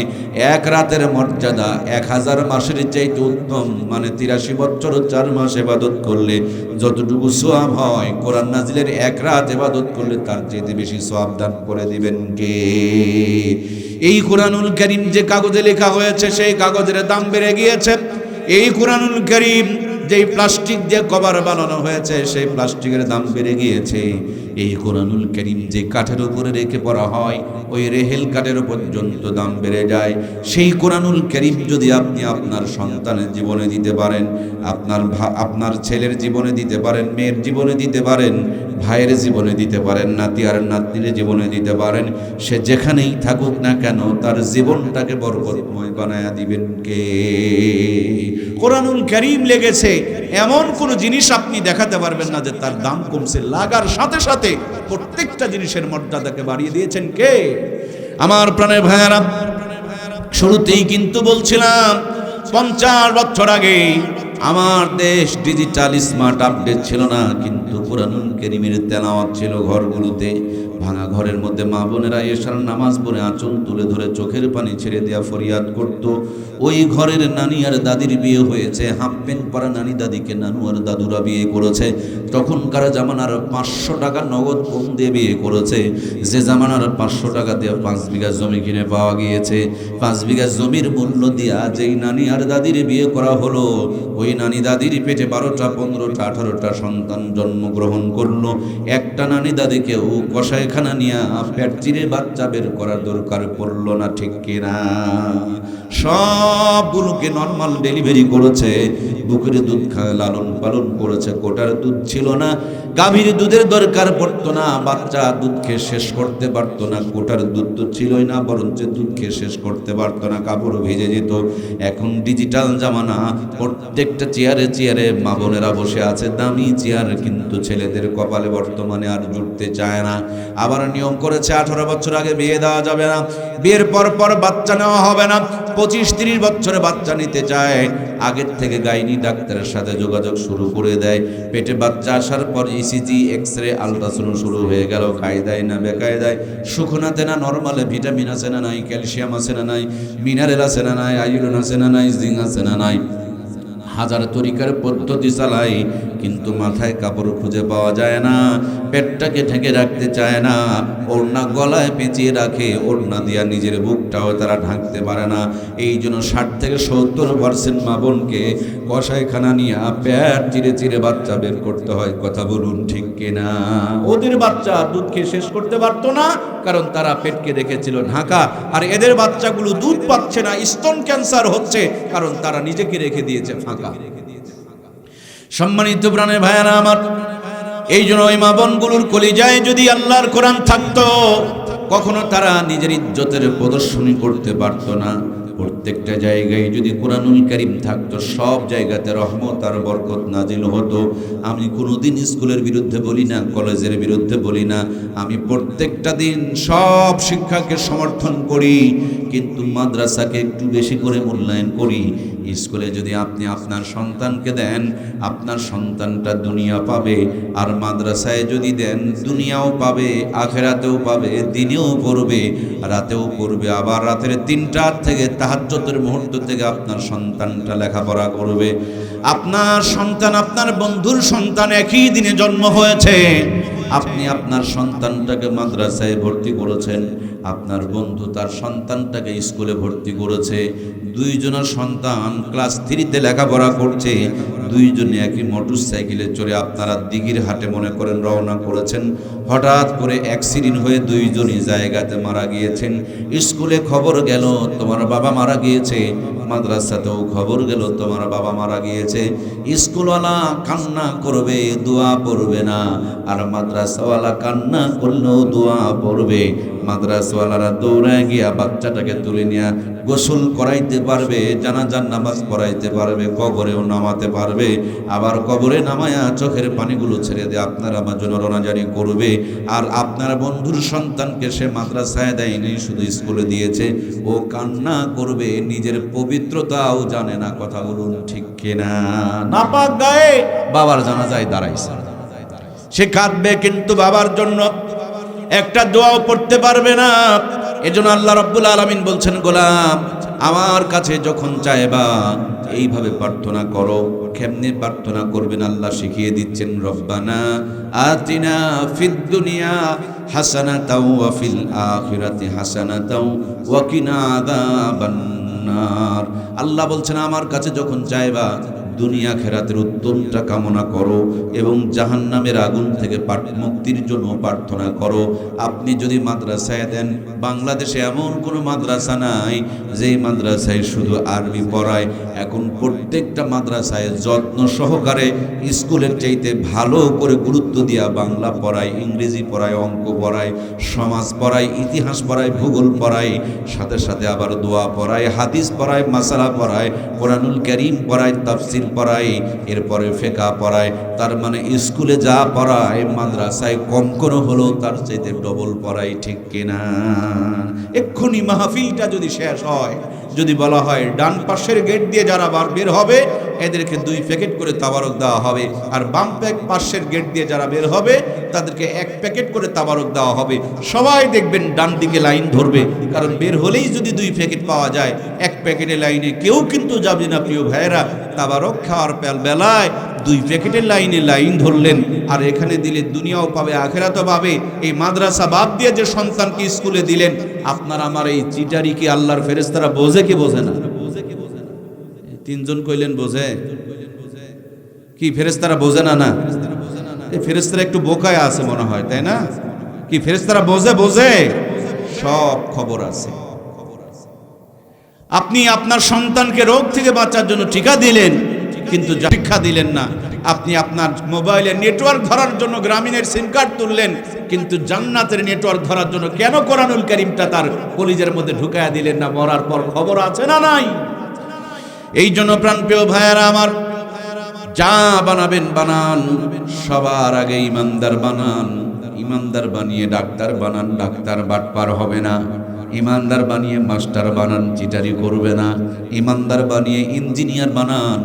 এক রাতের মর্যাদা ১০০০ মাসের চাইতে উত্তম। মানে ৮৩ বছর ৪ মাস ইবাদত করলে যতটুকু সওয়াব হয়, কোরআন নাজিলের এক রাত ইবাদত করলে তার চেয়ে বেশি সওয়াব দান করে দিবেন কে? এই কোরআনুল কারীম যে কাগজে লেখা হয়েছে সেই কাগজের দাম বেড়ে গিয়েছে। এই কোরআনুল কারীম যেই প্লাস্টিক দিয়ে কভার বানানো হয়েছে সেই প্লাস্টিকের দাম বেড়ে গিয়েছে। এই কোরআনুল কারীম যে কাঠের উপরে রেখে পড়া হয় ওই রেহেল কাঠের পর্যন্ত দাম বেড়ে যায়। সেই কোরআনুল কারীম যদি আপনি আপনার সন্তানের জীবনে দিতে পারেন, আপনার ছেলের জীবনে দিতে পারেন, মেয়ের জীবনে দিতে পারেন, ভাইয়ের জীবনে দিতে পারেন, নাতি আর নাতনির জীবনে দিতে পারেন, সে যেখানেই থাকুক না কেন তার জীবনটাকে বরকতময় বানায়া দিবেন কে? কোরআনুল কারীম লেগেছে এমন কোন জিনিস আপনি দেখাতে পারবেন না যে তার দাম কমছে। লাগার সাথে সাথে প্রত্যেকটা জিনিসের মর্যাদাকে বাড়িয়ে দিয়েছেন কে? আমার প্রাণের ভাইয়ারা, শুরুতেই কিন্তু বলছিলাম 50 বছর আগে আমার দেশ ডিজিটাল স্মার্ট আপডেট ছিল না, কিন্তু কোরআনুল কারীমের তেলাওয়াত ছিল ঘরগুলোতে। ভাঙা ঘরের মধ্যে মা বোনেরা এশার নামাজ পড়ে আঁচল তুলে ধরে চোখের পানি ছেড়ে দেয়া ফরিয়াদ করত। ওই ঘরের নানি আর দাদির বিয়ে হয়েছে, হাফ প্যান্ট পরা নানি দাদিকে নানু আর দাদুরা বিয়ে করেছে। তখনকার জামানার 500 টাকা নগদ কম দিয়ে বিয়ে করেছে। যে জামানার 500 টাকা দিয়ে 5 বিঘা জমি কিনে পাওয়া গিয়েছে, 5 বিঘা জমির মূল্য দিয়া যেই নানি আর দাদির বিয়ে করা হলো, ওই নানি দাদির পেটে 12টা 15টা 18টা সন্তান জন্মগ্রহণ করলো। একটা নানি দাদিকেও কসাইখানা নিয়ে পেট চিরে বাচ্চা বের করার দরকার পড়লো না, ঠিক কিনা? সবগুলোকে নর্মাল ডেলিভারি করেছে, বুকের দুধ খায় লালন পালন করেছে। কোটার দুধ ছিল না, গাভীর দুধের দরকার পড়তো না, বাচ্চা দুধ খেয়ে শেষ করতে পারতো না। কোটার দুধ তো ছিলই না, বরঞ্চ দুধ খেয়ে শেষ করতে পারতো না, কাপড় ভিজে যেত। এখন ডিজিটাল জামানা, প্রত্যেকটা চেয়ারে চেয়ারে মা বোনেরা বসে আছে, দামি চেয়ার, কিন্তু ছেলেদের কপালে বর্তমানে আর জুটতে চায় না। আবার নিয়ম করেছে 18 বছর আগে বিয়ে দেওয়া যাবে না, বিয়ের পর পর বাচ্চা নেওয়া হবে না। 25-30 বছরে বাচ্চা নিতে চায়, আগের থেকে গাইনি ডাক্তারের সাথে যোগাযোগ শুরু করে দেয়। পেটে বাচ্চা আসার পর ইসিজি, এক্সরে, আলট্রাসাউন্ড শুরু হয়ে গেল। কায়দায় না বেকায়দায়, সুখনাতে না নরমালে, ভিটামিন আছে না নাই, ক্যালসিয়াম আছে না নাই, মিনারেল আছে না নাই, আয়রন আছে না নাই, জিঙ্ক আছে না নাই, হাজার তরিকার পদ্ধতি চালাই, কিন্তু মাথায় কাপড় খুঁজে পাওয়া যায় না। পেটটাকে ঢেকে রাখতে চায় না, ওড়না গলায় পেঁচিয়ে রাখে, ওড়না দিয়া নিজের বুকটাও তারা ঢাকতে পারে না। এই জন্য 60 থেকে 70% মা বোনকে কসাইখানা নিয়ে পেট চিরে চিরে বাচ্চা বের করতে হয়। কথা বলুন ঠিক কিনা? ওদের বাচ্চা দুধ খেয়ে শেষ করতে পারতো না, কারণ তারা পেটকে রেখেছিল ঢাকা। আর এদের বাচ্চাগুলো দুধ পাচ্ছে না, স্তন ক্যান্সার হচ্ছে, কারণ তারা নিজেকে রেখে দিয়েছে ফাঁকা। সম্মানিত প্রাণের ভাইয়ারা আমার, এই জন্য ওই মা বোনগুলোর কলিজায় যদি আল্লাহর কোরআন থাকতো, কখনো তারা নিজের ইজ্জতের প্রদর্শনী করতে পারতো না। প্রত্যেকটা জায়গায় যদি কোরআনুল কারীম থাকতো, সব জায়গাতে রহমত আর বরকত নাজিল হতো। আমি কোনোদিন স্কুলের বিরুদ্ধে বলি না, কলেজের বিরুদ্ধে বলি না, আমি প্রত্যেকটা দিন সব শিক্ষাকে সমর্থন করি, কিন্তু মাদ্রাসাকে একটু বেশি করে মূল্যায়ন করি। স্কুলে যদি আপনি আপনার সন্তানকে দেন, আপনার সন্তানটা দুনিয়া পাবে, আর মাদ্রাসায় যদি দেন দুনিয়াও পাবে, আখেরাতেও পাবে, দিনেও পড়বে, রাতেও পড়বে। আবার রাতের 3টা থেকে তাহাজ্জুদের মুহূর্ত থেকে আপনার সন্তানটা লেখাপড়া করবে। আপনার সন্তান আপনার বন্ধুর সন্তান একই দিনে জন্ম হয়েছে, আপনি আপনার সন্তানটাকে মাদ্রাসায় ভর্তি করেছেন, আপনার বন্ধু তার সন্তানটাকে স্কুলে ভর্তি করেছে। দুইজনের সন্তান ক্লাস 3-তে লেখাপড়া করছে, দুইজনে একই মোটর সাইকেলে চড়ে আপনারা দিঘির হাটে মনে করেন রওনা করেছেন। হঠাৎ করে অ্যাক্সিডেন্ট হয়ে দুইজনই জায়গাতে মারা গিয়েছেন। স্কুলে খবর গেল তোমার বাবা মারা গিয়েছে, মাদ্রাসাতেও খবর গেল তোমার বাবা মারা গিয়েছে। স্কুলওয়ালা কান্না করবে, দোয়া পড়বে না, আর মাদ্রাসাওয়ালা কান্না করলেও দোয়া পড়বে। মাদ্রাসা মাদ্রাসাওয়ালারা দৌড়ায় গিয়া বাচ্চাটাকে তুলে নিয়ে গোসল করাইতে পারবে, জানাজার নামাজ পড়াইতে পারবে, কবরেও নামাতে পারবে, আবার কবরে নামায়া চোখের পানিগুলো ছেড়ে দিয়ে আপনার আমার জন্য রোনাজারি করবে। আর আপনার বন্ধুর সন্তানকে সে মাদ্রাসায় দেয়নি, শুধু স্কুলে দিয়েছে, ও কান্না করবে, নিজের পবিত্রতাও জানে না। কথা বলুন ঠিক কিনা? নাপাক গায়ে বাবার জানাজায় দাঁড়াইছে, সে কাঁদবে কিন্তু বাবার জন্য একটা দোয়াও পড়তে পারবে না। এজন্য আল্লাহ রাব্বুল আলামিন বলছেন, গোলাম আমার কাছে যখন চাইবা এইভাবে প্রার্থনা করো। কেমনে প্রার্থনা করবেন আল্লাহ শিখিয়ে দিচ্ছেন, রব্বানা আতিনা ফিদ দুনিয়া হাসানাতাও ওয়া ফিল আখিরাতি হাসানাতাও ওয়া কিনা আযাবান নার। আল্লাহ বলছেন আমার কাছে যখন চাইবা দুনিয়া খেরাতের উত্তমটা কামনা করো এবং জাহান্নামের আগুন থেকে মুক্তির জন্য প্রার্থনা করো। আপনি যদি মাদ্রাসায় দেন, বাংলাদেশে এমন কোনো মাদ্রাসা নাই যেই মাদ্রাসায় শুধু আরবি পড়ায়। এখন প্রত্যেকটা মাদ্রাসায় যত্ন সহকারে স্কুলের চাইতে ভালো করে গুরুত্ব দিয়া বাংলা পড়ায়, ইংরেজি পড়ায়, অঙ্ক পড়ায়, সমাজ পড়ায়, ইতিহাস পড়ায়, ভূগোল পড়ায়, সাথে সাথে আবার দোয়া পড়ায়, হাদিস পড়ায়, মাসালা পড়ায়, কোরআনুল কারীম পড়ায়, তাফসীর পড়ায়, এরপরে ফিকহ পড়ায়। তার মানে স্কুলে যা পড়ায় মাদ্রাসায় কম করে হলো তার চাইতে ডবল পড়ায়। ঠিক কিনা? এক্ষুনি মাহফিলটা যদি শেষ হয়, যদি বলা হয় ডান পাশের গেট দিয়ে যারা বের হবে এদেরকে 2 প্যাকেট করে তাবারক দেওয়া হবে, আর বাম পাশের গেট দিয়ে যারা বের হবে তাদেরকে 1 প্যাকেট করে তাবারক দেওয়া হবে, সবাই দেখবেন ডান দিকে লাইন ধরবে। কারণ বের হলেই যদি 2 প্যাকেট পাওয়া যায়, 1 প্যাকেটের লাইনে কেউ কিন্তু যাবে না। প্রিয় ভাইয়েরা, তাবারক খাওয়ার বেলায় 2 প্যাকেটের লাইনে লাইন ধরলেন, আর এখানে দিলে দুনিয়াও পাবে, আখেরাতও পাবে। এই মাদ্রাসা বাদ দিয়ে যে সন্তানকে স্কুলে দিলেন, আপনার আমার এই চিটারি কি আল্লাহর ফেরেশতারা বোঝে কি বোঝে না? 3 জন কইলেন বোঝে কি? ফেরেশতারা বোঝে না? না, এই ফেরেশতারা একটু বোকায় আছে মনে হয়, তাই না? কি ফেরেশতারা বোঝে? সব খবর আছে। আপনি আপনার সন্তানকে রোগ থেকে বাঁচার জন্য টিকা দিলেন, কিন্তু শিক্ষা দিলেন না। আপনি আপনার মোবাইলে নেটওয়ার্ক ধরার জন্য গ্রামীণের সিম কার্ড তুললেন, কিন্তু জান্নাতের নেটওয়ার্ক ধরার জন্য কেন কোরআনুল কারীমটা তার কলিজার মধ্যে ঢুকায়া দিলেন না? মরার পর খবর আছে না নাই? এই জন্য প্রাণপ্রিয় ভাইয়েরা আমার, যা বানাবেন বানান, সবার আগে ইমানদার বানান। ইমানদার বানিয়ে ডাক্তার বানান, ডাক্তার বাটপার হবে না। ইমানদার বানিয়ে মাস্টার বানান, চিটারি করবে না। ইমানদার বানিয়ে ইঞ্জিনিয়ার বানান,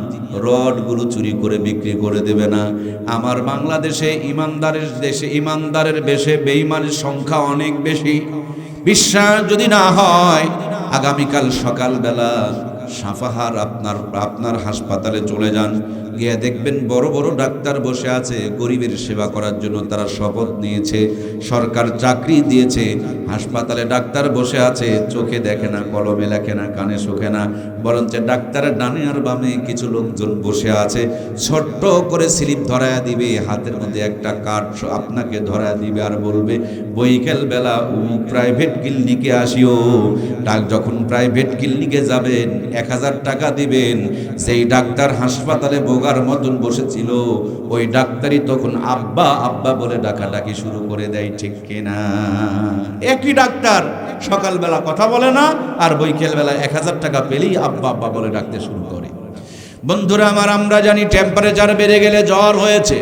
রডগুলো চুরি করে বিক্রি করে দেবে না। আমার বাংলাদেশে ইমানদারের দেশে, ইমানদারের বেশে বেঈমানের সংখ্যা অনেক বেশি। বিশ্বাস যদি না হয়, আগামীকাল সকালবেলা সাফাহার আপনার হাসপাতালে চলে যান, গিয়ে দেখবেন বড় বড় ডাক্তার বসে আছে গরিবের সেবা করার জন্য। তারা শপথ নিয়েছে, সরকার চাকরি দিয়েছে, হাসপাতালে ডাক্তার বসে আছে, চোখে দেখে না, কলমে লেখে না, কানে শোকে না, বরঞ্চ ডাক্তারের ডানে আর বামে কিছু লোকজন বসে আছে। ছোট্ট করে স্লিপ ধরায়া দিবে, হাতের মধ্যে একটা কার্ড আপনাকে ধরায়া দিবে, আর বলবে বৈকাল বেলা প্রাইভেট ক্লিনিকে আসিও। যখন প্রাইভেট ক্লিনিকে যাবেন 1000 টাকা দিবেন। যেই ডাক্তার হাসপাতালে বোগার মতন বসেছিল, ওই ডাক্তারই তখন আব্বা আব্বা বলে ডাকাডাকি শুরু করে দেয়। ঠিক কিনা? একই ডাক্তার সকালবেলা কথা বলে না, আর বৈকাল বেলা 1000 টাকা পেলেই আব্বা আব্বা বলে ডাকতে শুরু করে। বন্ধুরা আমার, আমরা জানি টেম্পারেচার বেড়ে গেলে জ্বর হয়েছে,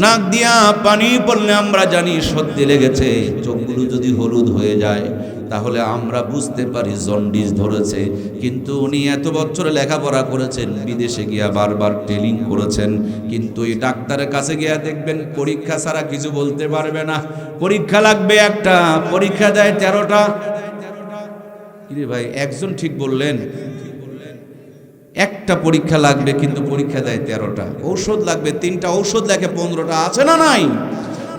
নাক দিয়া পানি পড়লে আমরা জানি সর্দি লেগেছে, চোখগুলো যদি হলুদ হয়ে যায় তাহলে আমরা বুঝতে পারি জন্ডিস ধরেছে। কিন্তু উনি এত বছর লেখাপড়া করেছেন, বিদেশে গিয়া বারবার ট্রেনিং করেছেন, কিন্তু এই ডাক্তারের কাছে গিয়া দেখবেন পরীক্ষা ছাড়া কিছু বলতে পারবে না। পরীক্ষা লাগবে একটা, পরীক্ষা দেয় 13টা। কিরে ভাই, একজন ঠিক বললেন, একটা পরীক্ষা লাগবে কিন্তু পরীক্ষা দেয় 13টা। ঔষধ লাগবে 3টা, ঔষধ লেখে 15টা। আছে না নাই?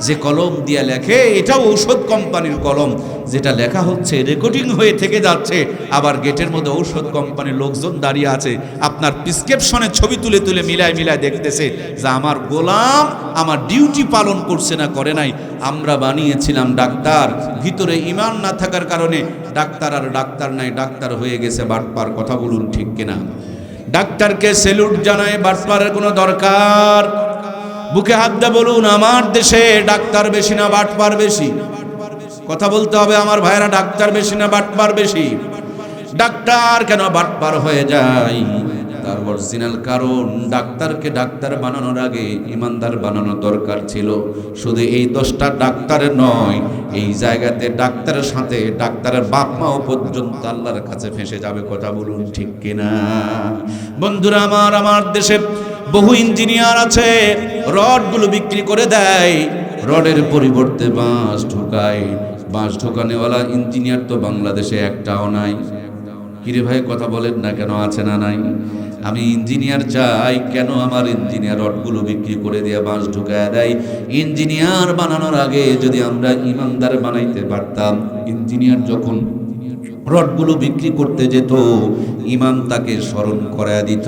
যে কলম দিয়া লেখে এটাও ঔষধ কোম্পানির কলম, যেটা লেখা হচ্ছে রেকর্ডিং হয়ে থেকে যাচ্ছে। আবার গেটের মধ্যে ঔষধ কোম্পানির লোকজন দাঁড়িয়ে আছে, আপনার প্রেসক্রিপশনের ছবি তুলে তুলে মিলায় মিলায় দেখতেছে যে আমার গোলাম আমার ডিউটি পালন করছে না করে নাই। আমরা বানিয়েছিলাম ডাক্তার, ভিতরে ঈমান না থাকার কারণে ডাক্তার আর ডাক্তার নাই, ডাক্তার হয়ে গেছে বাটপার। কথা বলুন ঠিক কিনা? ডাক্তারকে স্যালুট জানায়, বাটপারের কোনো দরকার? বুকে হাত দিয়ে বলুন, আমার দেশে ডাক্তার বেশি না বাটপার বেশি? কথা বলতে হবে আমার ভাইরা, ডাক্তার বেশি না বাটপার বেশি? ডাক্তার কেন বাটপার হয়ে যায়? তার অরিজিনাল কারণ, ডাক্তারকে ডাক্তার বানানোর আগে ইমানদার বানানো দরকার ছিল। শুধু এই 10টা ডাক্তারের নয়, এই জায়গাতে ডাক্তারের সাথে ডাক্তারের বাপ মাও পর্যন্ত আল্লাহর কাছে ফেঁসে যাবে। কথা বলুন ঠিক কিনা? বন্ধুরা আমার দেশে বহু ইঞ্জিনিয়ার আছে, রডগুলো বিক্রি করে দেয়, রডের পরিবর্তে বাঁশ ঢোকায়। বাঁশ ঢোকানেওয়ালা ইঞ্জিনিয়ার তো বাংলাদেশে একটাও নাই। কিরে ভাই কথা বলেন না কেন? আছে না নাই? আমি ইঞ্জিনিয়ার চাই, কেন আমার ইঞ্জিনিয়ার রডগুলো বিক্রি করে দিয়ে বাঁশ ঢুকায় দেয়? ইঞ্জিনিয়ার বানানোর আগে যদি আমরা ইমানদার বানাইতে পারতাম, ইঞ্জিনিয়ার যখন রডগুলো বিক্রি করতে যেত, ইমাম তাকে স্মরণ করায় দিত,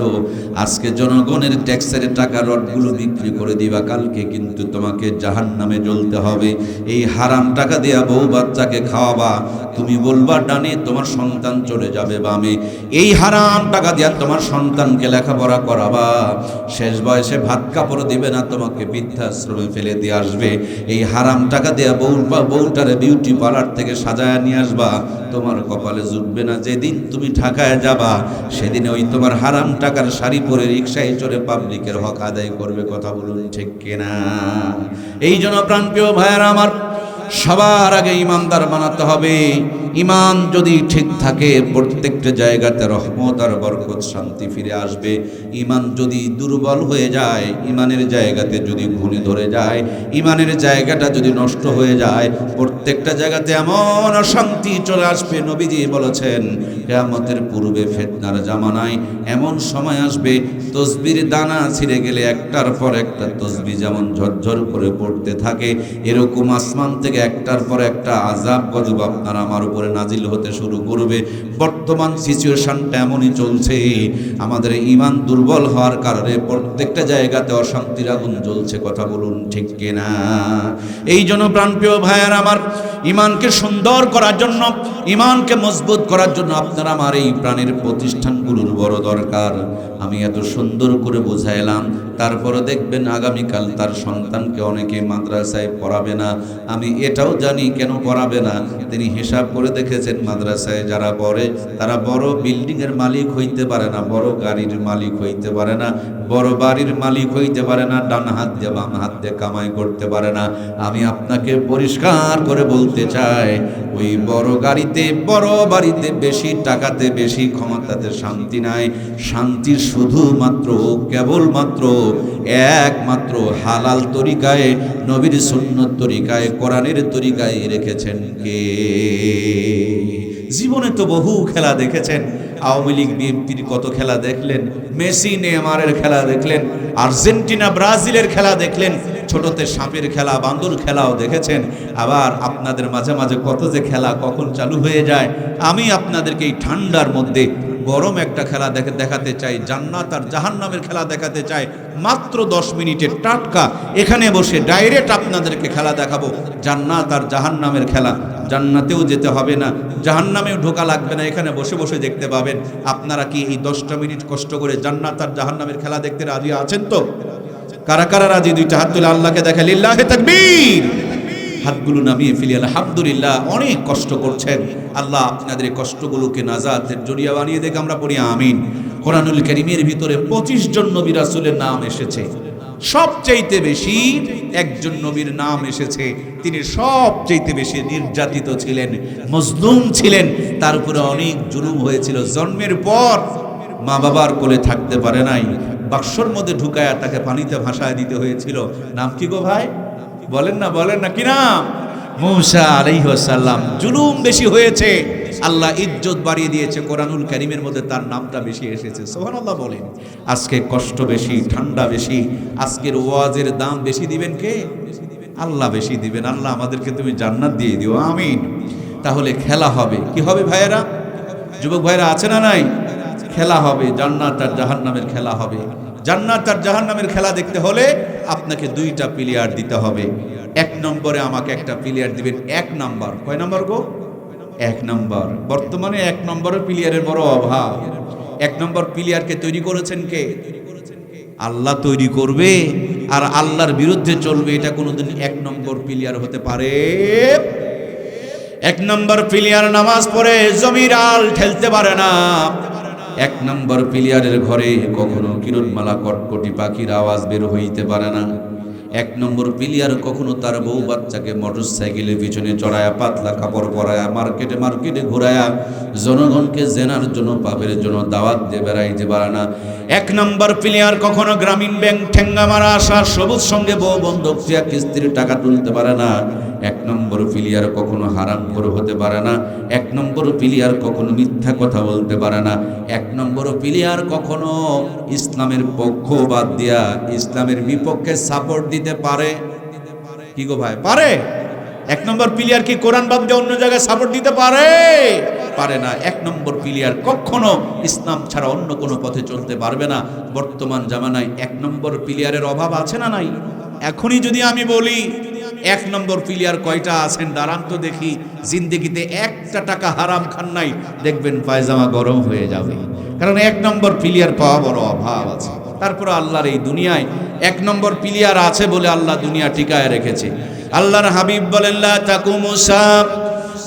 আজকে জনগণের ট্যাক্সের টাকা রডগুলো বিক্রি করে দিবা, কালকে কিন্তু তোমাকে জাহান্নামে জ্বলতে হবে। এই হারাম টাকা দেয়া বউ বাচ্চাকে খাওয়াবা, তুমি বলবা ডানে, তোমার সন্তান চলে যাবে বামে। এই হারাম টাকা দেয়া তোমার সন্তানকে লেখাপড়া করাবা, শেষ বয়সে ভাত কাপড় দিবে না, তোমাকে বৃদ্ধাশ্রমে ফেলে দিয়ে আসবে। এই হারাম টাকা দেয়া বউটারে বিউটি পার্লার থেকে সাজায় নিয়ে আসবা, তোমার কপালে জুটবে না। যেদিন তুমি ঢাকায় যাবা, সেদিন ওই তোমার হারাম টাকার শাড়ি পরে রিকশায় চড়ে পাবলিকের হক আদায় করবে। কথা বলুন ঠিক কিনা? এই জন্য প্রাণপ্রিয় ভাইয়েরা আমার, সবার আগে ইমানদার বানাতে হবে। ইমান যদি ঠিক থাকে, প্রত্যেকটা জায়গাতে রহমত আর বরকত শান্তি ফিরে আসবে। ইমান যদি দুর্বল হয়ে যায়, ইমানের জায়গাতে যদি ঘুণে ধরে যায়, ইমানের জায়গাটা যদি নষ্ট হয়ে যায়, প্রত্যেকটা জায়গাতে এমন অশান্তি চলে আসবে। নবীজি বলেছেন, কিয়ামতের পূর্বে ফিতনার জামানায় এমন সময় আসবে, তসবির দানা ছিঁড়ে গেলে একটার পর একটা তসবি যেমন ঝরঝর করে পড়তে থাকে, এরকম আসমান থেকে একটার পর একটা আযাব গজব আপনার আমার উপরে নাজিল হতে শুরু করবে। বর্তমান সিচুয়েশনটা এমনই চলছে, আমাদের ঈমান দুর্বল হওয়ার কারণে প্রত্যেকটা জায়গাতে অশান্তির আগুন জ্বলছে। কথা বলুন ঠিক কিনা? এই জন্য প্রাণপ্রিয় ভাইয়েরা আমার, ঈমানকে সুন্দর করার জন্য, ঈমানকে মজবুত করার জন্য আপনার আমার এই প্রাণের প্রতিষ্ঠানগুলোর বড় দরকার। আমি এত সুন্দর করে বুঝাইলাম, তারপরে দেখবেন আগামীকাল তার সন্তানকে অনেকে মাদ্রাসায় পড়াবে না। আমি এটাও জানি কেন পড়াবে না। তিনি হিসাব করে দেখেছেন, মাদ্রাসায় যারা পড়ে তারা বড় বিল্ডিংয়ের মালিক হইতে পারে না, বড় গাড়ির মালিক হইতে পারে না, বড় বাড়ির মালিক হইতে পারে না, ডান হাত দিয়ে বাম হাত দিয়ে কামাই করতে পারে না। আমি আপনাকে পরিষ্কার করে বলতে চাই, ওই বড় গাড়িতে, বড় বাড়িতে, বেশি টাকাতে, বেশি ক্ষমতাতে শান্তি নাই। শান্তি শুধুমাত্র, কেবলমাত্র, একমাত্র হালাল তরিকায়, নবীর সুন্নত তরিকায়, কোরআনের তরিকায় রেখেছেন কে? জীবনে তো বহু খেলা দেখেছেন, আওয়ামী লীগ বিএনপির কত খেলা দেখলেন, মেসি নেইমারের খেলা দেখলেন, আর্জেন্টিনা ব্রাজিলের খেলা দেখলেন, ছোটতে সাপের খেলা, বান্দর খেলাও দেখেছেন। আবার আপনাদের মাঝে মাঝে কত যে খেলা কখন চালু হয়ে যায়। আমি আপনাদেরকে এই ঠান্ডার মধ্যে গরম একটা খেলা দেখাতে চাই, জান্নাত আর জাহান্নামের খেলা দেখাতে চাই। মাত্র 10 মিনিটের টাটকা এখানে বসে ডাইরেক্ট আপনাদেরকে খেলা দেখাবো, জান্নাত আর জাহান্নামের খেলা। জান্নাতেও যেতে হবে না, জাহান্নামেও ঢোকা লাগবে না, এখানে বসে বসে দেখতে পাবেন। আপনারা কি এই 10টা মিনিট কষ্ট করে জান্নাত আর জাহান্নামের খেলা দেখতে রাজি আছেন তো? কারা কারা রাজি? দুইটা হাত তুলে আল্লাহকে দেখা, লিল্লাহে তাকবীর। হাতগুলো নামিয়ে ফেলি, আলহামদুলিল্লাহ। অনেক কষ্ট করছেন, আল্লাহ আপনাদের এই কষ্টগুলোকে নাজাতের জরিয়া বানিয়ে দেখে আমরা পড়ি আমিন। কোরআনুল কারীমের ভিতরে 25 জন নবী রাসূলের নাম এসেছে। সবচাইতে বেশি একজন নবীর নাম এসেছে, তিনি সবচাইতে বেশি নির্যাতিত ছিলেন, মজলুম ছিলেন, তার উপরে অনেক জুলুম হয়েছিল। জন্মের পর মা বাবার কোলে থাকতে পারে নাই, বাক্সর মধ্যে ঢুকায়া তাকে পানিতে ভাসায় দিতে হয়েছিল। নাম কি গো ভাই? বলেন না কি নাম? মূসা আলাইহিস সালাম। জুলুম বেশি হয়েছে, আল্লাহ ইজ্জত বাড়িয়ে দিয়েছে, কোরআনুল কারীমের মধ্যে তার নামটা বেশি এসেছে। সুবহানাল্লাহ বলেন। আজকে কষ্ট বেশি, ঠান্ডা বেশি, আজকের ওয়াজের দাম বেশি দিবেন কে? আল্লাহ বেশি দিবেন। আল্লাহ আমাদেরকে তুমি জান্নাত দিয়ে দিও, আমিন। তাহলে খেলা হবে, কি হবে ভাইয়েরা? যুবক ভাইয়েরা আছে না নাই? খেলা হবে, জান্নাত আর জাহান্নামের খেলা হবে। জান্নাত আর জাহান্নামের খেলা দেখতে হলে আপনাকে 2টা প্লেয়ার দিতে হবে। 1 নম্বরে আমাকে একটা প্লেয়ার দিবেন। 1 নাম্বার, কয় নাম্বার গো? 1 নাম্বার। বর্তমানে 1 নম্বরের প্লেয়ারের বড় অভাব। 1 নম্বর প্লেয়ারকে তৈরি করেছেন কে? আল্লাহ তৈরি করবে, আর আল্লাহর বিরুদ্ধে চলবে, এটা কোনোদিন 1 নম্বর প্লেয়ার হতে পারে এক নম্বর প্লেয়ার নামাজ পড়ে জমির আল ঠেলতে পারে না। এক নম্বর প্লেয়ারের ঘরে কখনো কিরণমালা কটকটি পাখির আওয়াজ বের হইতে পারে না। এক নম্বর প্লেয়ার কখনো তার বউ বাচ্চাকে মোটরসাইকেলের পিছনে চড়ায়া পাতলা কাপড় পরায়া মার্কেটে ঘুরায়া জনগণকে জেনার জন্য পাপের জন্য দাওয়াত দিয়ে বেড়াইতে পারে না। এক নম্বর প্লেয়ার কখনো গ্রামীণ ব্যাংক ঠেঙ্গা মারা আসা সবুজ সঙ্গে বউ বন্ধক দিয়া কিস্তির টাকা তুলতে পারে না। এক নম্বর প্লেয়ার কখনো হারামখোর হতে পারে না। এক নম্বর প্লেয়ার কখনো মিথ্যা কথা বলতে পারে না। এক নম্বর প্লেয়ার কখনো ইসলামের পক্ষ বাদ দিয়া ইসলামের বিপক্ষে সাপোর্ট দিতে পারে? কি গো ভাই, পারে? এক নম্বর প্লেয়ার কি কোরআন বাদ দিয়ে অন্য জায়গায় সাপোর্ট দিতে পারে? পারে না। এক নম্বর প্লেয়ার কখনো ইসলাম ছাড়া অন্য কোনো পথে চলতে পারবে না। বর্তমান জামানায় এক নম্বর প্লেয়ারের অভাব আছে না নাই? এখনই যদি আমি বলি এক নম্বর প্লেয়ার কয়টা আছেন দাঁড়ান তো দেখি। জিন্দেগিতে একটা টাকা হারাম খান নাই, দেখবেন পায়জামা গরম হয়ে যাবে। কারণ এক নম্বর প্লেয়ার পাওয়া বড় অভাব আছে। তারপর আল্লাহর এই দুনিয়ায় এক নম্বর প্লেয়ার আছে বলে আল্লাহ দুনিয়া টিকায় রেখেছে। আল্লাহর হাবিব বলেন লা তাকুমু সাম